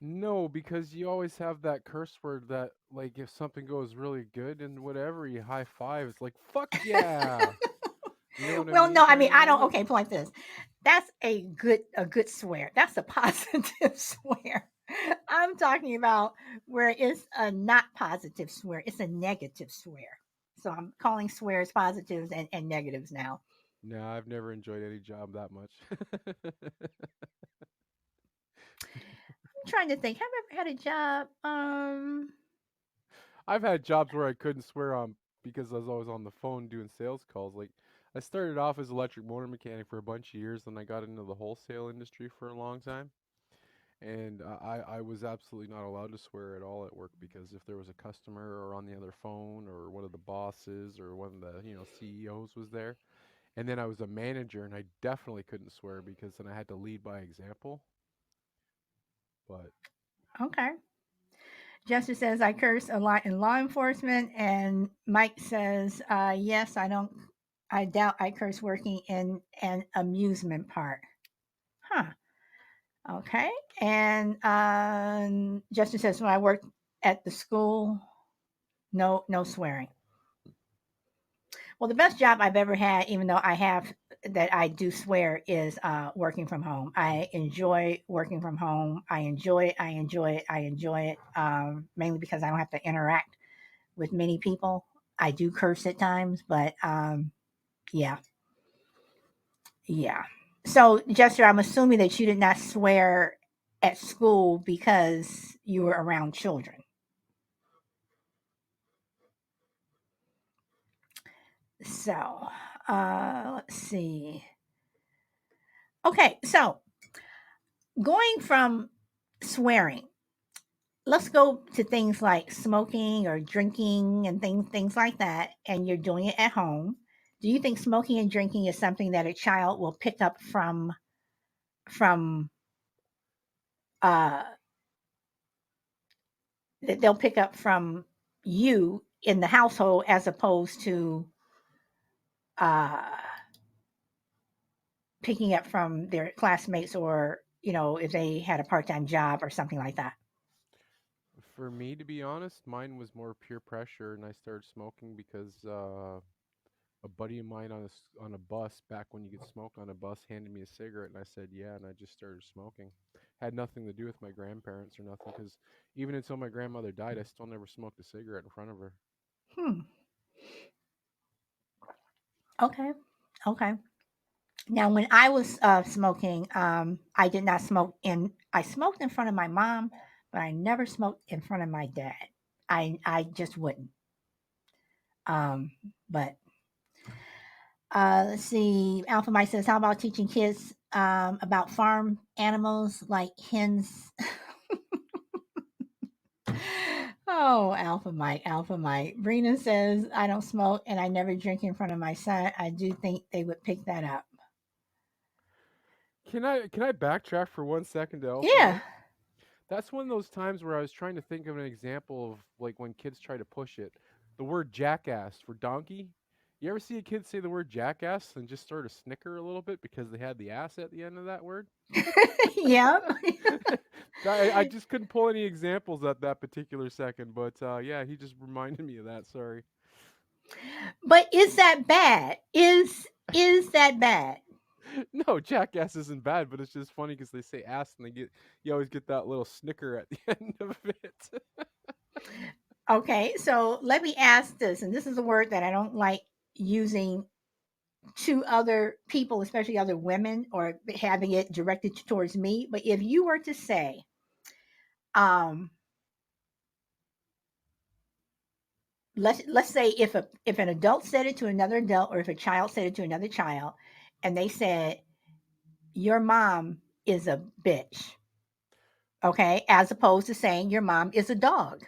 No, because you always have that curse word that, like, if something goes really good and whatever, you high five. It's like, fuck yeah. You know what I Well, mean, no, I kind mean, of I don't. moment? Okay, point like this. That's a good swear. That's a positive swear. I'm talking about where it's a not positive swear. It's a negative swear. So I'm calling swears positives and negatives now. No, I've never enjoyed any job that much. I'm trying to think. Have I ever had a job? I've had jobs where I couldn't swear on because I was always on the phone doing sales calls. Like, I started off as electric motor mechanic for a bunch of years, then I got into the wholesale industry for a long time. And I was absolutely not allowed to swear at all at work because if there was a customer or on the other phone or one of the bosses or one of the CEOs was there, and then I was a manager and I definitely couldn't swear because then I had to lead by example. But Okay. Justice says I curse a lot in law enforcement, and Mike says, yes, I don't. I doubt I curse working in an amusement park. Huh. Okay. And Justin says when I worked at the school, no swearing. Well, the best job I've ever had, even though I have that I do swear, is working from home. I enjoy working from home. I enjoy it. I enjoy it. I enjoy it. Mainly because I don't have to interact with many people. I do curse at times, but yeah, yeah. So, Jester, I'm assuming that you did not swear at school because you were around children. So, let's see. Okay, so going from swearing, let's go to things like smoking or drinking and things like that, and you're doing it at home. Do you think smoking and drinking is something that a child will pick up from uh, that they'll pick up from you in the household as opposed to uh, picking up from their classmates or if they had a part-time job or something like that. For me, to be honest, mine was more peer pressure, and I started smoking because a buddy of mine on a bus back when you could smoke on a bus handed me a cigarette, and I said yeah, and I just started smoking. Had nothing to do with my grandparents or nothing, because even until my grandmother died, I still never smoked a cigarette in front of her. Hmm. Okay. Okay. Now, when I was smoking, I did not smoke in. I smoked in front of my mom, but I never smoked in front of my dad. I just wouldn't. Um, but let's see. Alpha Mike says, "How about teaching kids about farm animals like hens?" Oh, Alpha Mike, Alpha Mike. Brina says, "I don't smoke and I never drink in front of my son. I do think they would pick that up." Can I backtrack for 1 second to Alpha Yeah. Mike? That's one of those times where I was trying to think of an example of like when kids try to push it. The word jackass for donkey. You ever see a kid say the word jackass and just sort of snicker a little bit because they had the ass at the end of that word? Yeah. I just couldn't pull any examples at that particular second, but yeah, he just reminded me of that. Sorry. But is that bad? Is that bad? No, jackass isn't bad, but it's just funny because they say ass and you always get that little snicker at the end of it. Okay, so let me ask this, and this is a word that I don't like using to other people, especially other women, or having it directed towards me. But if you were to say, um, let's say if an adult said it to another adult, or if a child said it to another child, and they said, "Your mom is a bitch," okay, as opposed to saying your mom is a dog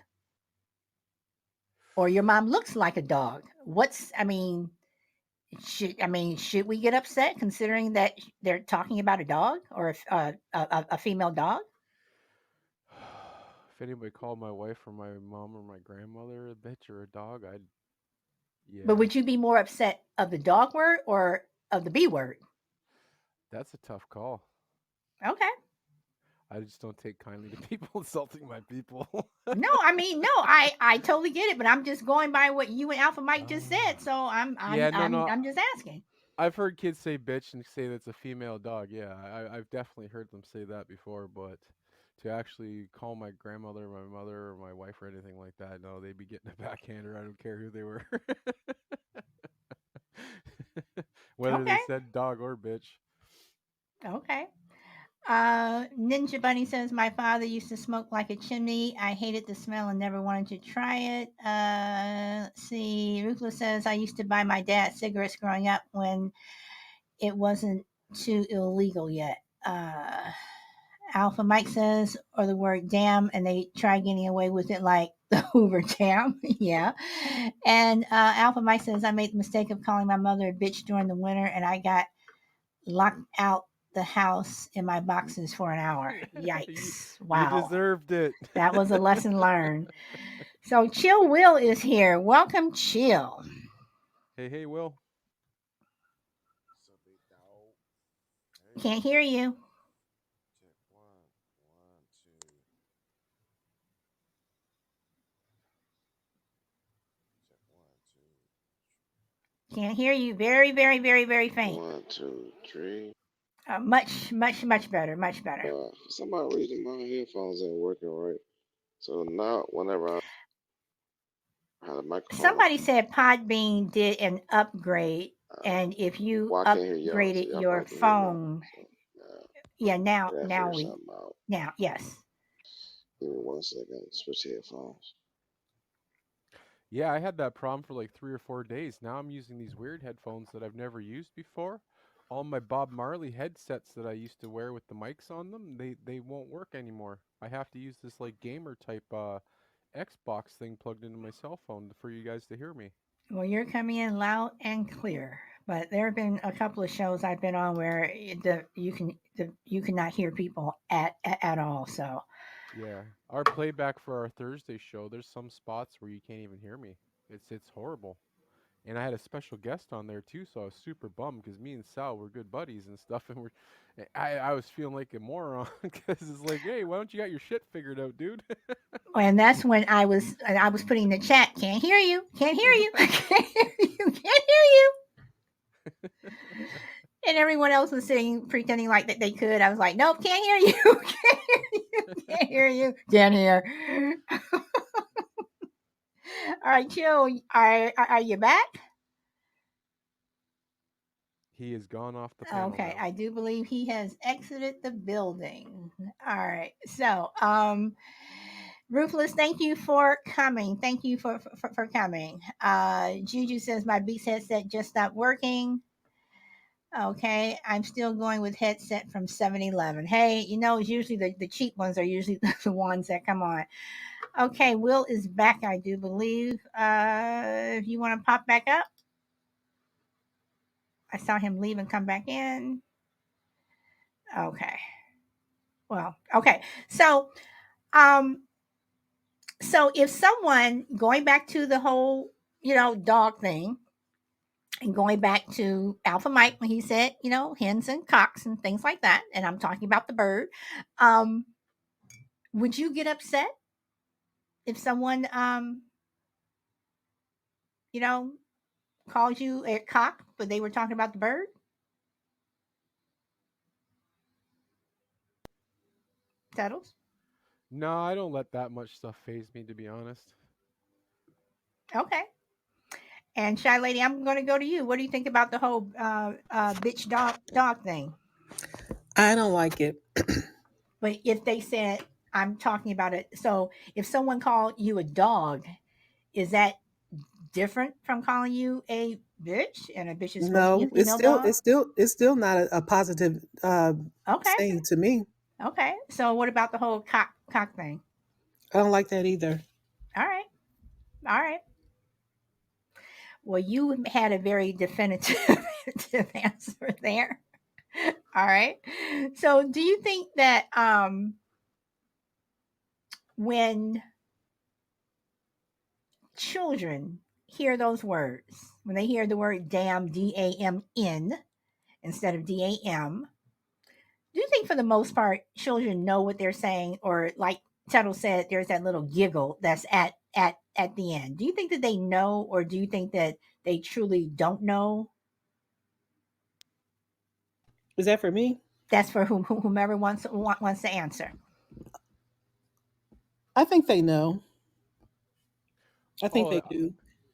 or your mom looks like a dog. Should we get upset considering that they're talking about a dog or a female dog? If anybody called my wife or my mom or my grandmother a bitch or a dog, I'd But yeah. would you be more upset of the dog word or of the B word? That's a tough call. Okay. I just don't take kindly to people insulting my people. No, no, I totally get it, but I'm just going by what you and Alpha Mike just said, Ah. so Yeah, no, no. I'm just asking. I've heard kids say bitch and say that's a female dog. Yeah, I've definitely heard them say that before, but to actually call my grandmother, my mother, or my wife or anything like that, no, they'd be getting a backhander. I don't care who they were. Whether they Okay. said dog or bitch. Okay. Ninja Bunny says my father used to smoke like a chimney. I hated the smell and never wanted to try it. Let's see. Ruthless says I used to buy my dad cigarettes growing up when it wasn't too illegal yet. Alpha Mike says, or the word damn, and they try getting away with it like the Hoover Dam. Yeah. And Alpha Mike says, I made the mistake of calling my mother a bitch during the winter, and I got locked out the house in my boxes for an hour. you, Yikes. you Wow. deserved it. That was a lesson learned. So Chill Will is here. Welcome, Chill. Hey, hey, Will. What's up, big dog? Hey, Can't hear you. check one, one, two, check one, two, Can't hear you. Very, very, very, very faint. one, two, three. Much, much, much better. Much better. For some odd reason, my headphones ain't working right. So now, whenever I had a microphone, Somebody said Podbean did an upgrade, and if you well, I can't hear y'all, so upgraded y'all your probably can hear me. phone, So, yeah, I gotta figure something out. now, yes. Give me 1 second. Switch headphones. Yeah, I had that problem for like 3 or 4 days. Now I'm using these weird headphones that I've never used before. All my Bob Marley headsets that I used to wear with the mics on them, they won't work anymore. I have to use this like gamer type Xbox thing plugged into my cell phone for you guys to hear me. Well, you're coming in loud and clear. But there have been a couple of shows I've been on where you cannot hear people at all. So Yeah, our playback for our Thursday show, there's some spots where you can't even hear me. It's horrible. And I had a special guest on there too, so I was super bummed because me and Sal were good buddies and stuff, and I was feeling like a moron because it's like, hey, why don't you got your shit figured out, dude? and that's when I was putting in the chat, can't hear you, can't hear you, can't hear you, can't hear you. And everyone else was sitting pretending like that they could. I was like, nope, can't hear you, can't hear you, can't hear you, can't hear. All right, Chill, are you back? He has gone off the panel Okay, now. I do believe he has exited the building. All right. So, Ruthless, thank you for coming. Thank you for coming. Juju says my Beats headset just stopped working. Okay, I'm still going with headset from 7-Eleven. Hey, it's usually the cheap ones are usually the ones that come on. Okay, Will is back, I do believe. If you want to pop back up, I saw him leave and come back in. Okay. Well, okay. Um, so if someone going back to the whole, dog thing, and going back to Alpha Mike when he said, hens and cocks and things like that, and I'm talking about the bird, um, would you get upset if someone, you know, called you a cock, but they were talking about the bird? Settles. No, I don't let that much stuff phase me, to be honest. Okay. And Shy Lady, I'm going to go to you. What do you think about the whole bitch dog thing? I don't like it. But if they said, I'm talking about it. So if someone called you a dog, is that different from calling you a bitch? And a bitch is supposed to be a No, it's female still dog? it's still it's still not a positive Okay. saying to me. Okay. So what about the whole cock thing? I don't like that either. All right. All right. Well, you had a very definitive answer there. All right. So do you think that when children hear those words, when they hear the word damn, DAMN, instead of DAM, do you think for the most part children know what they're saying, or like Tuttle said, there's that little giggle that's at the end? Do you think that they know, or do you think that they truly don't know? Is that for me? That's for whomever wants to answer. I think they know. I think Oh, they do.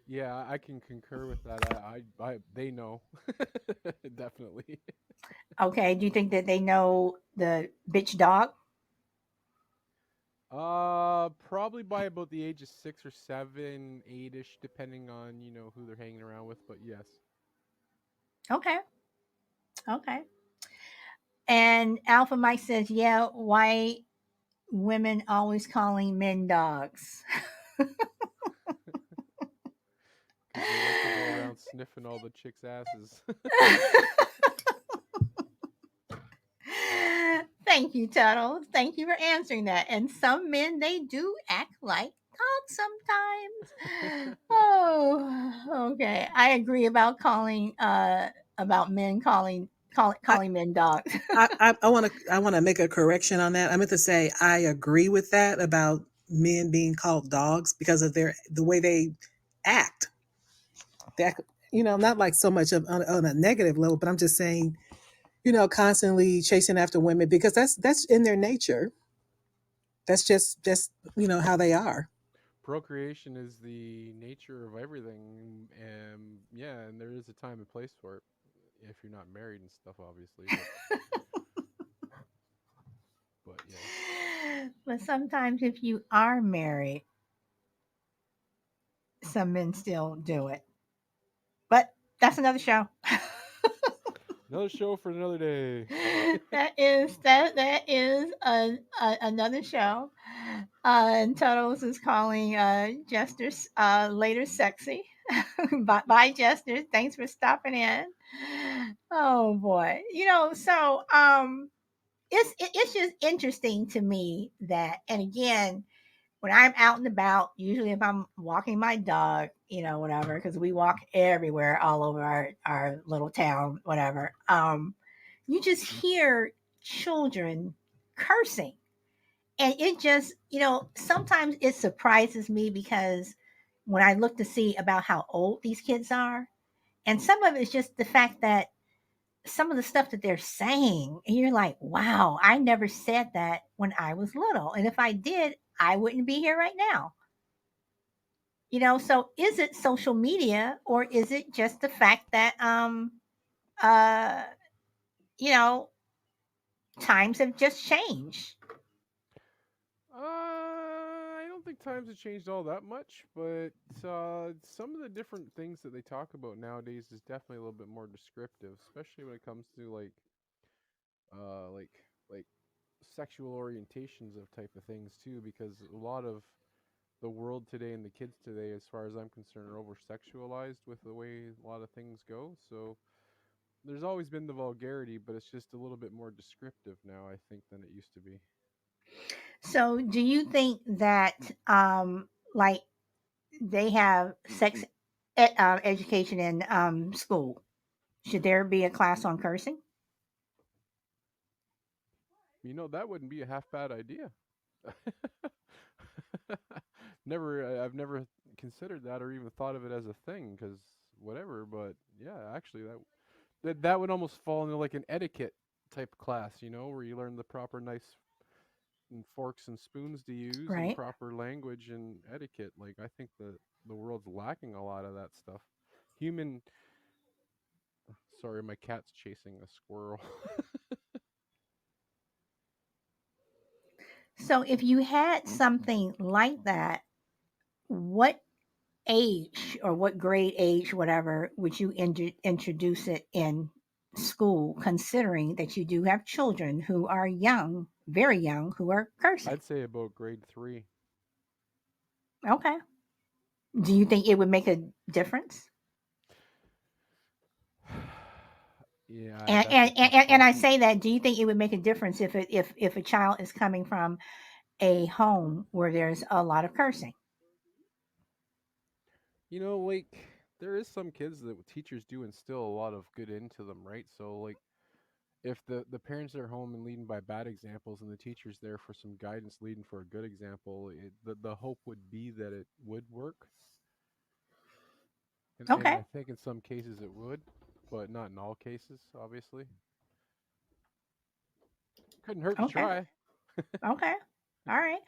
yeah, I can concur with that. They know, definitely. Okay, do you think that they know the bitch dog? Probably by about the age of 6 or 7, 8ish, depending on who they're hanging around with. But yes, Okay, okay. And Alpha Mike says, yeah, why women always calling men dogs? because they like to go around sniffing all the chicks' asses. Thank you, Tuttle. Thank you for answering that. And some men, they do act like dogs sometimes. Oh, okay. I agree about men I calling men dogs. I want to make a correction on that. I meant to say I agree with that about men being called dogs because of the way they act. That not like so much on a negative level, but I'm just saying, constantly chasing after women because that's in their nature. That's just how they are. Procreation is the nature of everything, and yeah, and there is a time and place for it if you're not married and stuff, obviously. But yes. But sometimes if you are married, some men still do it. But that's another show. Another show for another day. That is another show. And Tuttles is calling Jester's later sexy. Bye, Jester. Thanks for stopping in. Oh boy, so it's just interesting to me that, and again, when I'm out and about, usually if I'm walking my dog, whatever, because we walk everywhere, all over our little town, whatever. You just hear children cursing, and it just, sometimes it surprises me because when I look to see about how old these kids are, and some of it's just the fact that some of the stuff that they're saying, and you're like, wow, I never said that when I was little. And if I did, I wouldn't be here right now. So is it social media, or is it just the fact that uh you know times have just changed? I don't think times have changed all that much, but some of the different things that they talk about nowadays is definitely a little bit more descriptive, especially when it comes to uh like like sexual orientations of type of things too, because a lot of the world today and the kids today, as far as I'm concerned, are over sexualized with the way a lot of things go. So there's always been the vulgarity, but it's just a little bit more descriptive now, I think, than it used to be. So do you think that like they have sex education in school? Should there be a class on cursing? That wouldn't be a half bad idea. I've never considered that or even thought of it as a thing because whatever. But yeah, actually, that would almost fall into like an etiquette type class, where you learn the proper nice forks and spoons to use and Right. proper language and etiquette. Like I think the world's lacking a lot of that stuff. Human. Sorry, my cat's chasing a squirrel. So if you had something like that, what age or what grade age, whatever, would you introduce it in school, considering that you do have children who are young, very young, who are cursing? I'd say about grade 3. Okay. Do you think it would make a difference? Yeah, And that's a and, tough and call. I say that, do you think it would make a difference if a child is coming from a home where there's a lot of cursing? Like there is some kids that teachers do instill a lot of good into them, right? So like if the parents are home and leading by bad examples and the teacher's there for some guidance leading for a good example, the hope would be that it would work. And Okay. I think in some cases it would, but not in all cases, obviously. Couldn't hurt to Okay. try. Okay. All right.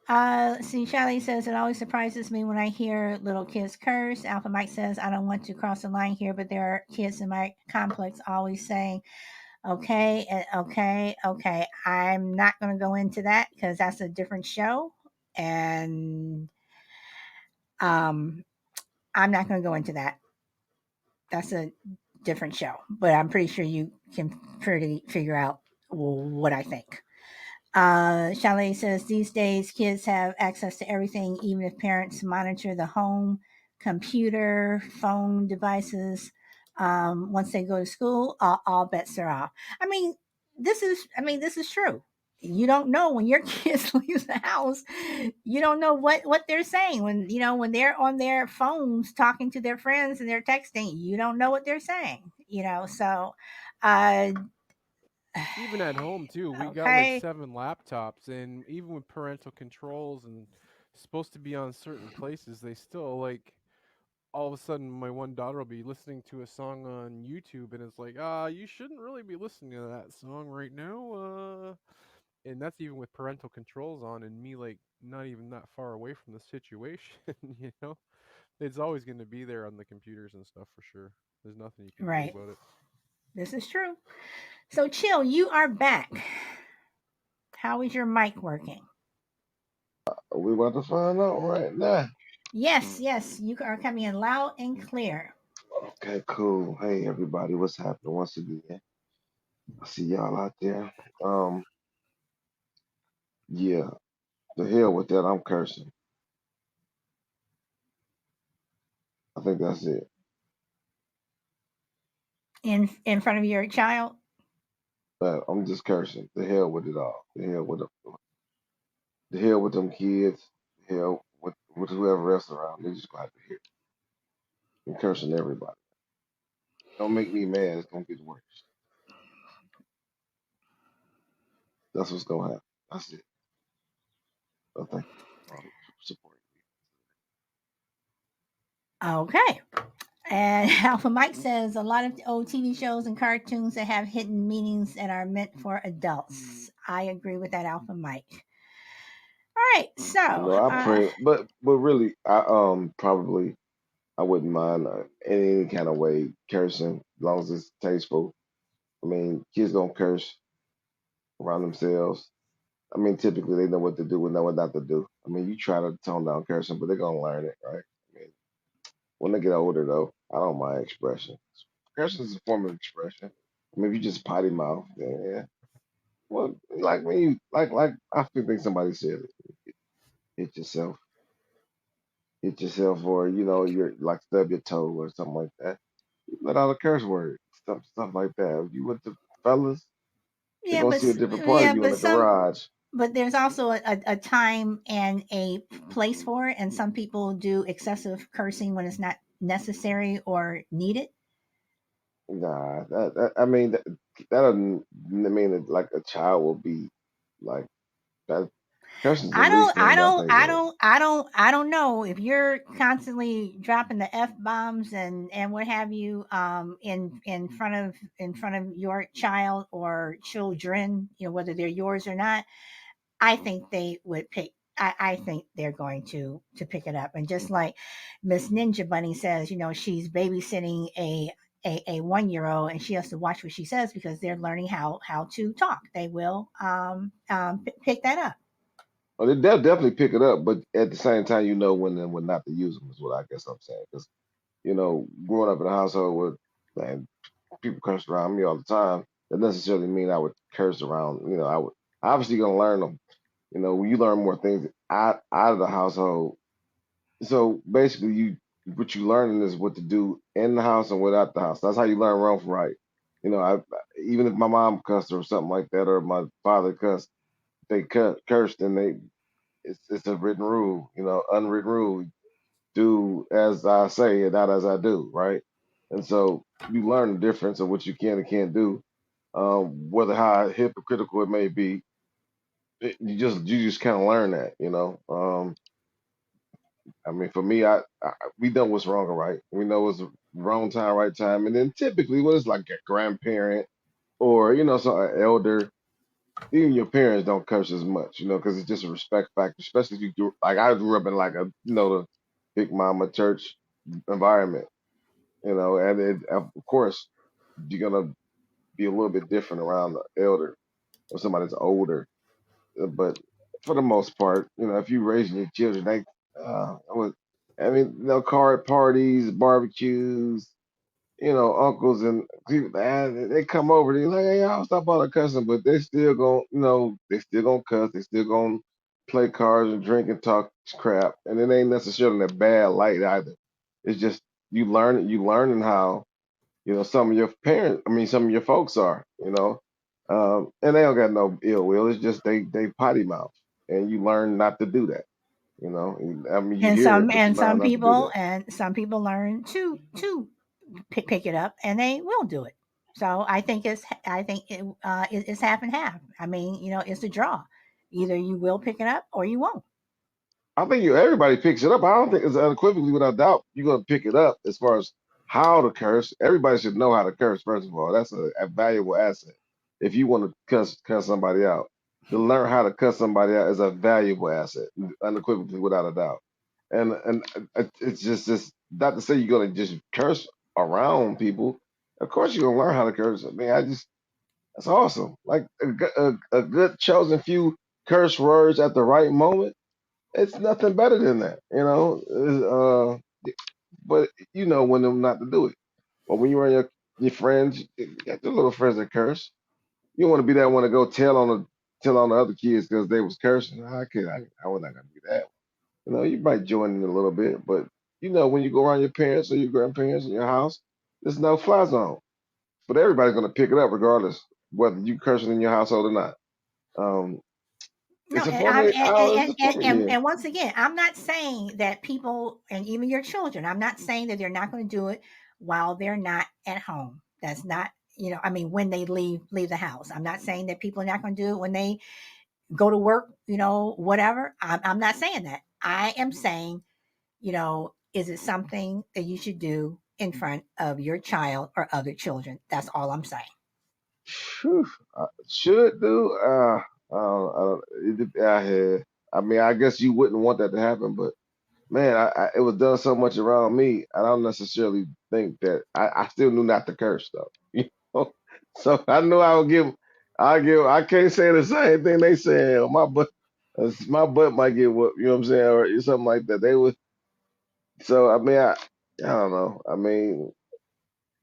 Let's see, Charlie says it always surprises me when I hear little kids curse. Alpha Mike says I don't want to cross the line here, but there are kids in my complex always saying, okay, okay, okay. I'm not going to go into that because that's a different show. And um, I'm not going to go into that. That's a different show. But I'm pretty sure you can pretty figure out what I think. Chalet says these days kids have access to everything, even if parents monitor the home, computer, phone devices. Once they go to school, all bets are off. I mean, this is true. You don't know when your kids leave the house. You don't know what they're saying when they're on their phones talking to their friends and they're texting. You don't know what they're saying. So uh, Even at home too, we got like okay, 7 laptops, and even with parental controls and supposed to be on certain places, they still like all of a sudden my one daughter will be listening to a song on YouTube and it's like, you shouldn't really be listening to that song right now. And that's even with parental controls on and me like not even that far away from the situation, you know? It's always going to be there on the computers and stuff for sure. There's nothing you can do right. about it. This is true. So, Chill, you are back. How is your mic working? We about to find out right now. Yes, yes, you are coming in loud and clear. Okay, cool. Hey everybody, what's happening once again? I see y'all out there. Um, yeah. The hell with that. I'm cursing. I think that's it. in front of your child? But I'm just cursing. The hell with it all. The hell with them kids. The hell with whoever else around. They just gonna have to hear. I'm cursing everybody. Don't make me mad. It's gonna get worse. That's what's gonna happen. That's it. So thank you for supporting Okay. And Alpha Mike says a lot of old TV shows and cartoons that have hidden meanings and are meant for adults. I agree with that, Alpha Mike. All right, me. so I pray, but really, I probably I wouldn't mind in any kind of way cursing, as long as it's tasteful. I mean, kids don't curse around themselves. I mean, typically they know what to do and know what not to do. I mean, you try to tone down cursing, but they're gonna learn it, right? I mean, when they get older, though, I don't mind expression. Cursing is a form of expression. I mean, if you just potty mouth, then yeah. Well, like when you like I feel think somebody said it. Hit yourself, hit yourself, or you're like stub your toe or something like that. You let out a curse word, stuff like that. If you with the fellas, they yeah, gonna but see a different part of you in the garage. there's also a time and a place for it, and some people do excessive cursing when it's not necessary or needed. Nah, I mean that doesn't mean that like a child will be like that. Cursing's the I least don't, I thing I don't, think I of. don't, I don't, I don't know if you're constantly dropping the f bombs and what have you in front of your child or children, whether they're yours or not. I think they would pick. I think they're going to pick it up. And just like Miss Ninja Bunny says, she's babysitting a 1 year old, and she has to watch what she says because they're learning how to talk. They will pick that up. Well, they'll definitely pick it up, but at the same time, you know when and when not to use them is what I guess I'm saying. Because growing up in a household where man, people curse around me all the time, that doesn't necessarily mean I would curse around. I would obviously gonna learn them. When you learn more things out of the household. So basically, what you learning is what to do in the house and without the house. That's how you learn wrong from right. I even if my mom cussed or something like that, or my father cussed, they cursed, and it's a written rule, unwritten rule. Do as I say and not as I do, right? And so you learn the difference of what you can and can't do, whether how hypocritical it may be. You just kind of learn that. I mean, for me, we know what's wrong and right. We know what's wrong time, right time, and then typically when it's like a grandparent or some elder, even your parents don't curse as much, because it's just a respect factor. Especially if you like I grew up in like the big mama church environment, and of course you're gonna be a little bit different around the elder or somebody that's older. But for the most part, if you raising your children, I mean, card parties, barbecues, uncles and people, they come over, they like, hey, y'all stop all the cussing, but they still gonna cuss, they still gonna play cards and drink and talk crap, and it ain't necessarily in a bad light either. It's just you learning how some of your parents, I mean, some of your folks and they don't got no ill will. It's just they potty mouth, and you learn not to do that. I mean, you and hear it, some but you and learn some not to do people that. and some people learn to pick it up, and they will do it. So I think it's half and half. I mean, it's a draw. Either you will pick it up or you won't. I think everybody picks it up. I don't think it's unequivocally without doubt you're gonna pick it up as far as how to curse. Everybody should know how to curse. First of all, that's a valuable asset. If you want to cuss somebody out, to learn how to cuss somebody out is a valuable asset, unequivocally without a doubt. And it's just not to say you're gonna just curse around people. Of course, you're gonna learn how to curse. I mean, that's awesome. Like a good chosen few curse words at the right moment, it's nothing better than that, but you know when them not to do it. But when you're around your friends, you got your little friends that curse. You want to be that one to go tell on them. tell on the other kids because they was cursing. I was not gonna do that. You know, you might join in a little bit, but you know, when you go around your parents or your grandparents in your house, there's no fly zone. But everybody's gonna pick it up regardless whether you cursing in your household or not. Um, No, it's a and form of it's a form of yeah. and once again, I'm not saying that people and even your children, I'm not saying that they're not going to do it while they're not at home. That's not, I mean, when they leave the house. I'm not saying that people are not going to do it when they go to work, whatever. I'm not saying that. I am saying, is it something that you should do in front of your child or other children? That's all I'm saying. Phew, should do. I mean, I guess you wouldn't want that to happen, but man, it was done so much around me. I don't necessarily think that I still knew not to curse though. You know, so I knew I would give. I give. I can't say the same thing they say. My butt might get whooped. You know what I'm saying, or something like that. They would. So I mean, I don't know. I mean,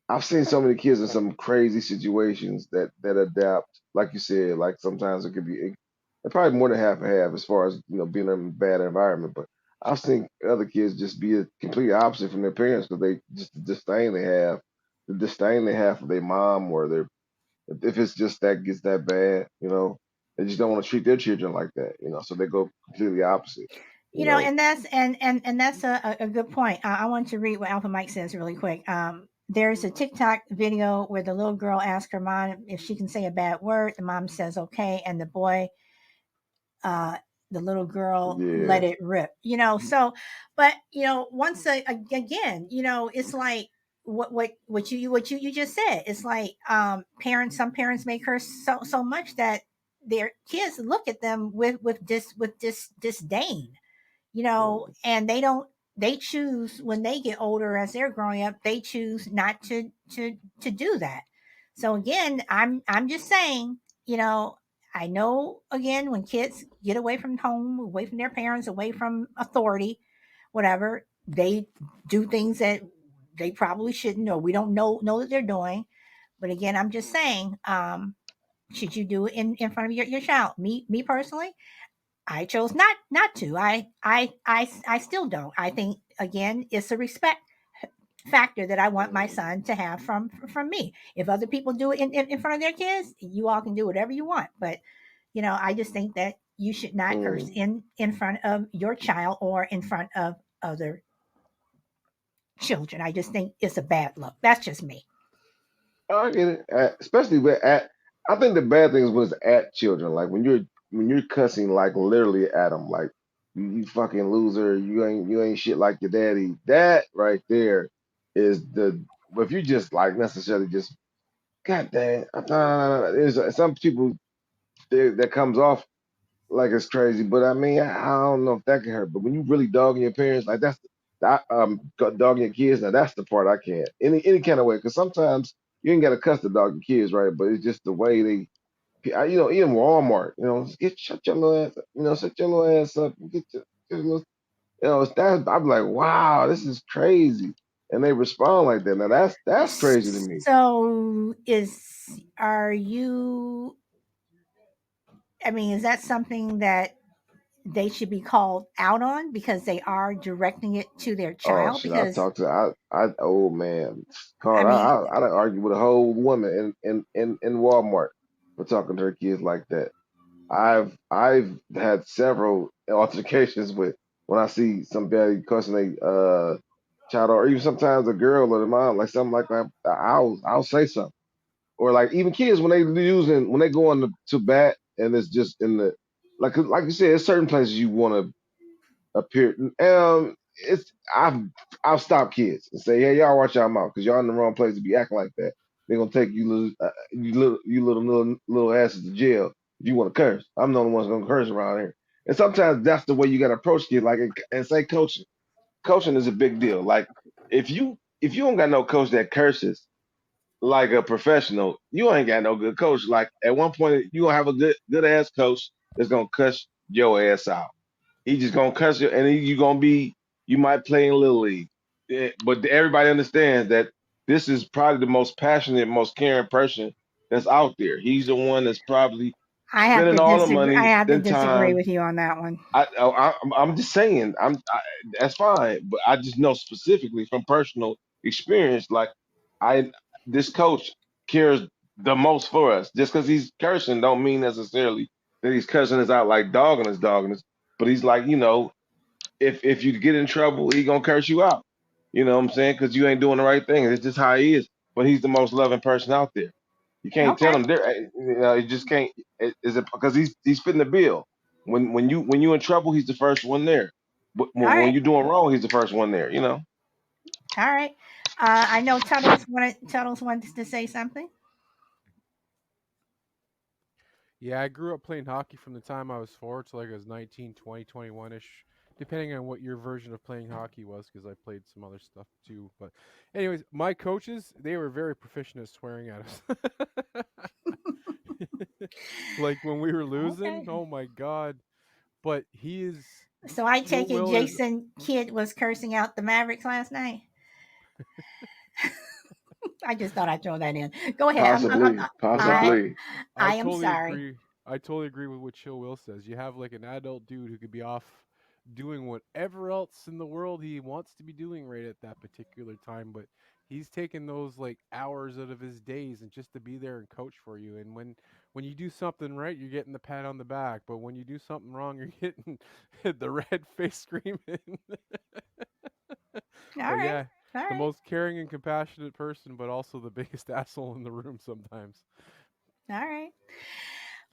I've seen so many kids in some crazy situations that adapt. Like you said, like sometimes it could be probably more than half and half as far as being in a bad environment. But I've seen other kids just be a complete opposite from their parents because they just the disdain they have for their mom or their if it's just that gets that bad, they just don't want to treat their children like that. So they go completely opposite. You know, And that's a good point. I want to read what Alpha Mike says really quick. There's a TikTok video where the little girl asks her mom if she can say a bad word. The mom says okay, and uh, the little girl let yeah. it rip. So, but once again, it's like what you just said. It's like some parents may curse so much that their kids look at them with disdain, and they choose when they get older as they're growing up, they choose not to do that. So again, I'm just saying, I know again when kids get away from home, away from their parents, away from authority, whatever, they do things that they probably shouldn't, or we don't know that they're doing. But again, I'm just saying, should you do it in front of your child? Me personally, I chose not to. I still don't. I think again, it's a respect factor that I want my son to have from me. If other people do it in front of their kids, you all can do whatever you want. But I just think that you should not curse Mm. in front of your child or in front of other children. I just think it's a bad look. That's just me. I get it. Especially I think the bad thing is when it's at children. Like when you're cussing like literally at them, like you fucking loser, you ain't shit like your daddy. That right there is the. If you just like necessarily just God damn, there's some people that comes off like it's crazy, but I mean I don't know if that can hurt. But when you really dogging your parents, like dogging your kids, now that's the part I can't any kind of way. Because sometimes you ain't got to cuss the dog your kids, right? But it's just the way even Walmart, shut your little ass, up, shut your little ass up, and get your little, it's that I'm like, wow, this is crazy, and they respond like that. Now that's crazy to me. So are you? I mean, is that something that they should be called out on because they are directing it to their Oh child? shit, I Because talked to oh man, I Carl, mean, I done argue with a whole woman in Walmart for talking to her kids like that. I've had several altercations with when I see somebody cussing a child or even sometimes a girl or the mom like something like that. I'll say something or like even kids when they go on to bat and it's just in the like you said, there's certain places you want to appear. It's I've stopped kids and say, hey, y'all watch y'all mouth because y'all in the wrong place to be acting like that. They're gonna take you little asses to jail if you want to curse. I'm the only one's gonna curse around here. And sometimes that's the way you gotta approach kids, like and say coaching. Coaching is a big deal. Like if you don't got no coach that curses like a professional, you ain't got no good coach. Like at one point, you gonna have a good ass coach that's gonna cuss your ass out. He just gonna cuss you, and you gonna be. You might play in little league, but everybody understands that this is probably the most passionate, most caring person that's out there. He's the one that's probably spending all the I money, have to then disagree time. with you on that one. I'm just saying, that's fine, but I just know specifically from personal experience, like I this coach cares the most for us. Just because he's cursing, don't mean necessarily that he's cursing us out like dogging us. But he's like, if you get in trouble, he gonna curse you out. You know what I'm saying? Because you ain't doing the right thing. It's just how he is. But he's the most loving person out there. You can't tell Okay. him there. You just can't. Is it because he's fitting the bill? When you in trouble, he's the first one there. But All when right. you're doing wrong, he's the first one there. All right. I know Tuttles wanted to say something. Yeah, I grew up playing hockey from the time I was 4 to like I was 19, 20, 21-ish, depending on what your version of playing hockey was, because I played some other stuff too. But anyways, my coaches, they were very proficient at swearing at us. Like when we were losing, Okay. oh my god. But So I Chill take it Will is Jason Kidd was cursing out the Mavericks last night. I just thought I'd throw that in. Go ahead. Possibly, no, possibly. I I am totally sorry. agree. I totally agree with what Chill Will says. You have like an adult dude who could be off doing whatever else in the world he wants to be doing right at that particular time, but he's taking those like hours out of his days and just to be there and coach for you. And when you do something right, you're getting the pat on the back, but when you do something wrong, you're getting the red face screaming. All But right. yeah, All the right. most caring and compassionate person, but also the biggest asshole in the room sometimes. All right.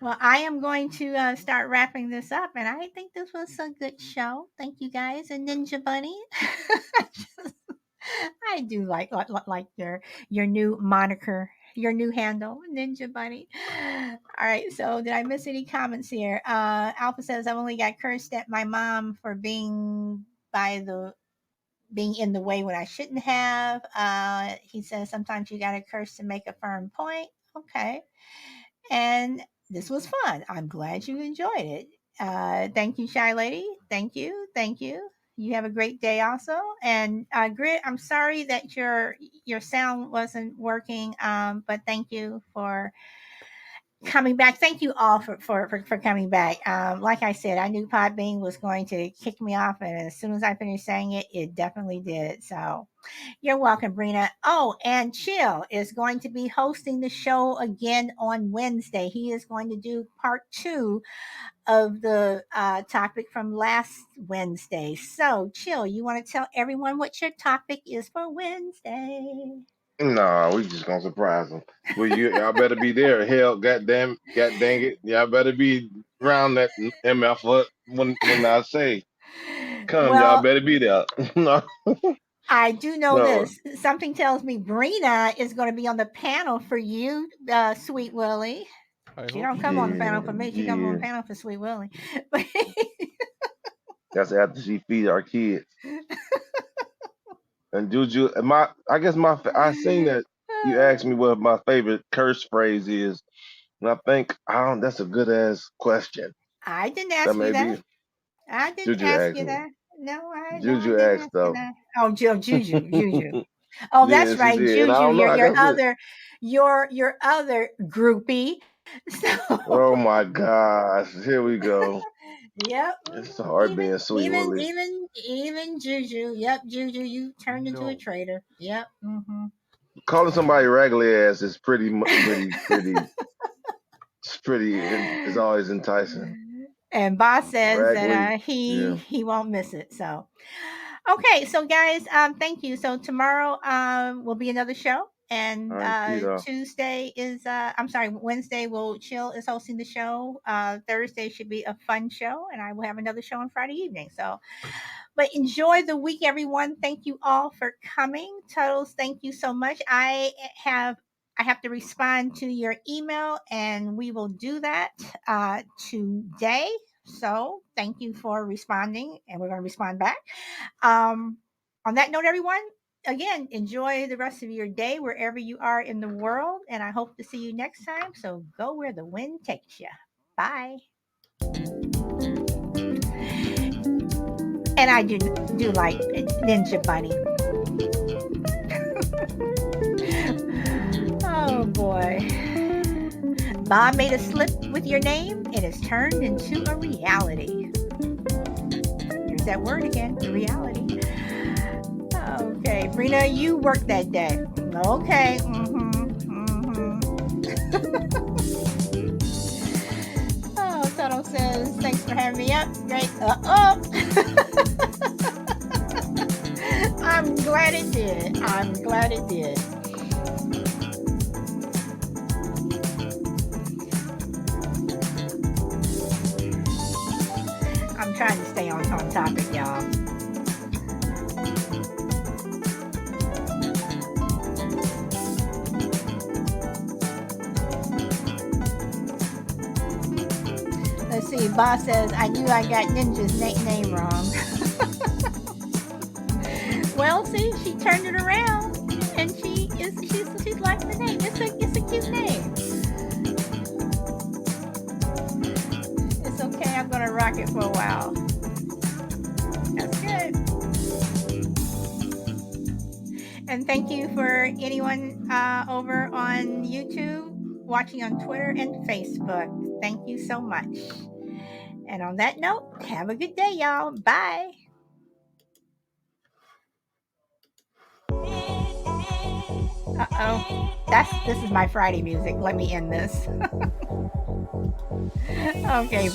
Well, I am going to start wrapping this up, and I think this was a good show. Thank you guys, and Ninja Bunny. I do like your new moniker, your new handle, Ninja Bunny. All right. So, did I miss any comments here? Alpha says I've only got cursed at my mom for by the being in the way when I shouldn't have. He says sometimes you got to curse to make a firm point. Okay. And this was fun. I'm glad you enjoyed it. Thank you, Shy Lady. Thank you. Thank you. You have a great day also. And Grit, I'm sorry that your sound wasn't working, but thank you for coming back. Thank you all for coming back. Like I said, I knew Podbean was going to kick me off, and as soon as I finished saying it, it definitely did. So you're welcome, Brina. Oh, and Chill is going to be hosting the show again on Wednesday. He is going to do part 2 of the topic from last Wednesday. So, Chill, you want to tell everyone what your topic is for Wednesday? No, we just gonna surprise them. Well, y'all better be there. Hell, god dang it, y'all better be around that MF when I say come. Y'all Well, better be there. No, I do know no. this. Something tells me Brina is going to be on the panel for you, Sweet Willie. I She hope don't she come on the is. panel Yeah, for me. She comes on the yeah. panel for Sweet Willie. But That's after she feed our kids. And Juju, I guess I seen that you asked me what my favorite curse phrase is, and I think I don't. That's a good ass question. I didn't That ask you may that. be I didn't Juju ask asked you me. that. No, I Juju didn't asked ask you though. that. Oh, Juju. Oh, that's Yeah, she right, did, and I Juju. don't know. You're I guess it. your other groupie. So, Oh my gosh, here we go. yep. It's hard being sweet, Willie. Even Juju. Yep, Juju. You turned into a No. traitor. Yep. Calling somebody raggedy ass is pretty. It's always enticing. And boss says that Raggedy, he yeah. he won't miss it. So, okay, so guys, thank you. So tomorrow will be another show, All and right, Keto. Tuesday is I'm sorry, Wednesday will Chill is hosting the show. Thursday should be a fun show, and I will have another show on Friday evening. So, but enjoy the week, everyone. Thank you all for coming. Tuttles, thank you so much. I have to respond to your email, and we will do that today. So thank you for responding, and we're going to respond back. Um, on that note, everyone, again, enjoy the rest of your day wherever you are in the world, and I hope to see you next time. So go where the wind takes you. Bye. And I do like Ninja Bunny. Oh boy. Bob made a slip with your name. It has turned into a reality. Here's that word again, the reality. Okay, Brina, you worked that day. Okay. Oh, Toto says, thanks for having me up. Great. I'm glad it did. I'm glad it did. I'm trying to stay on topic, y'all. Let's see, Boss says, I knew I got Ninja's name wrong. Well, see, she turned it around, and she's like the name. It's a cute name. It's okay. I'm gonna rock it for a while. That's good. And thank you for anyone over on YouTube, watching on Twitter and Facebook. Thank you so much. And on that note, have a good day, y'all. Bye. This is my Friday music. Let me end this. Okay.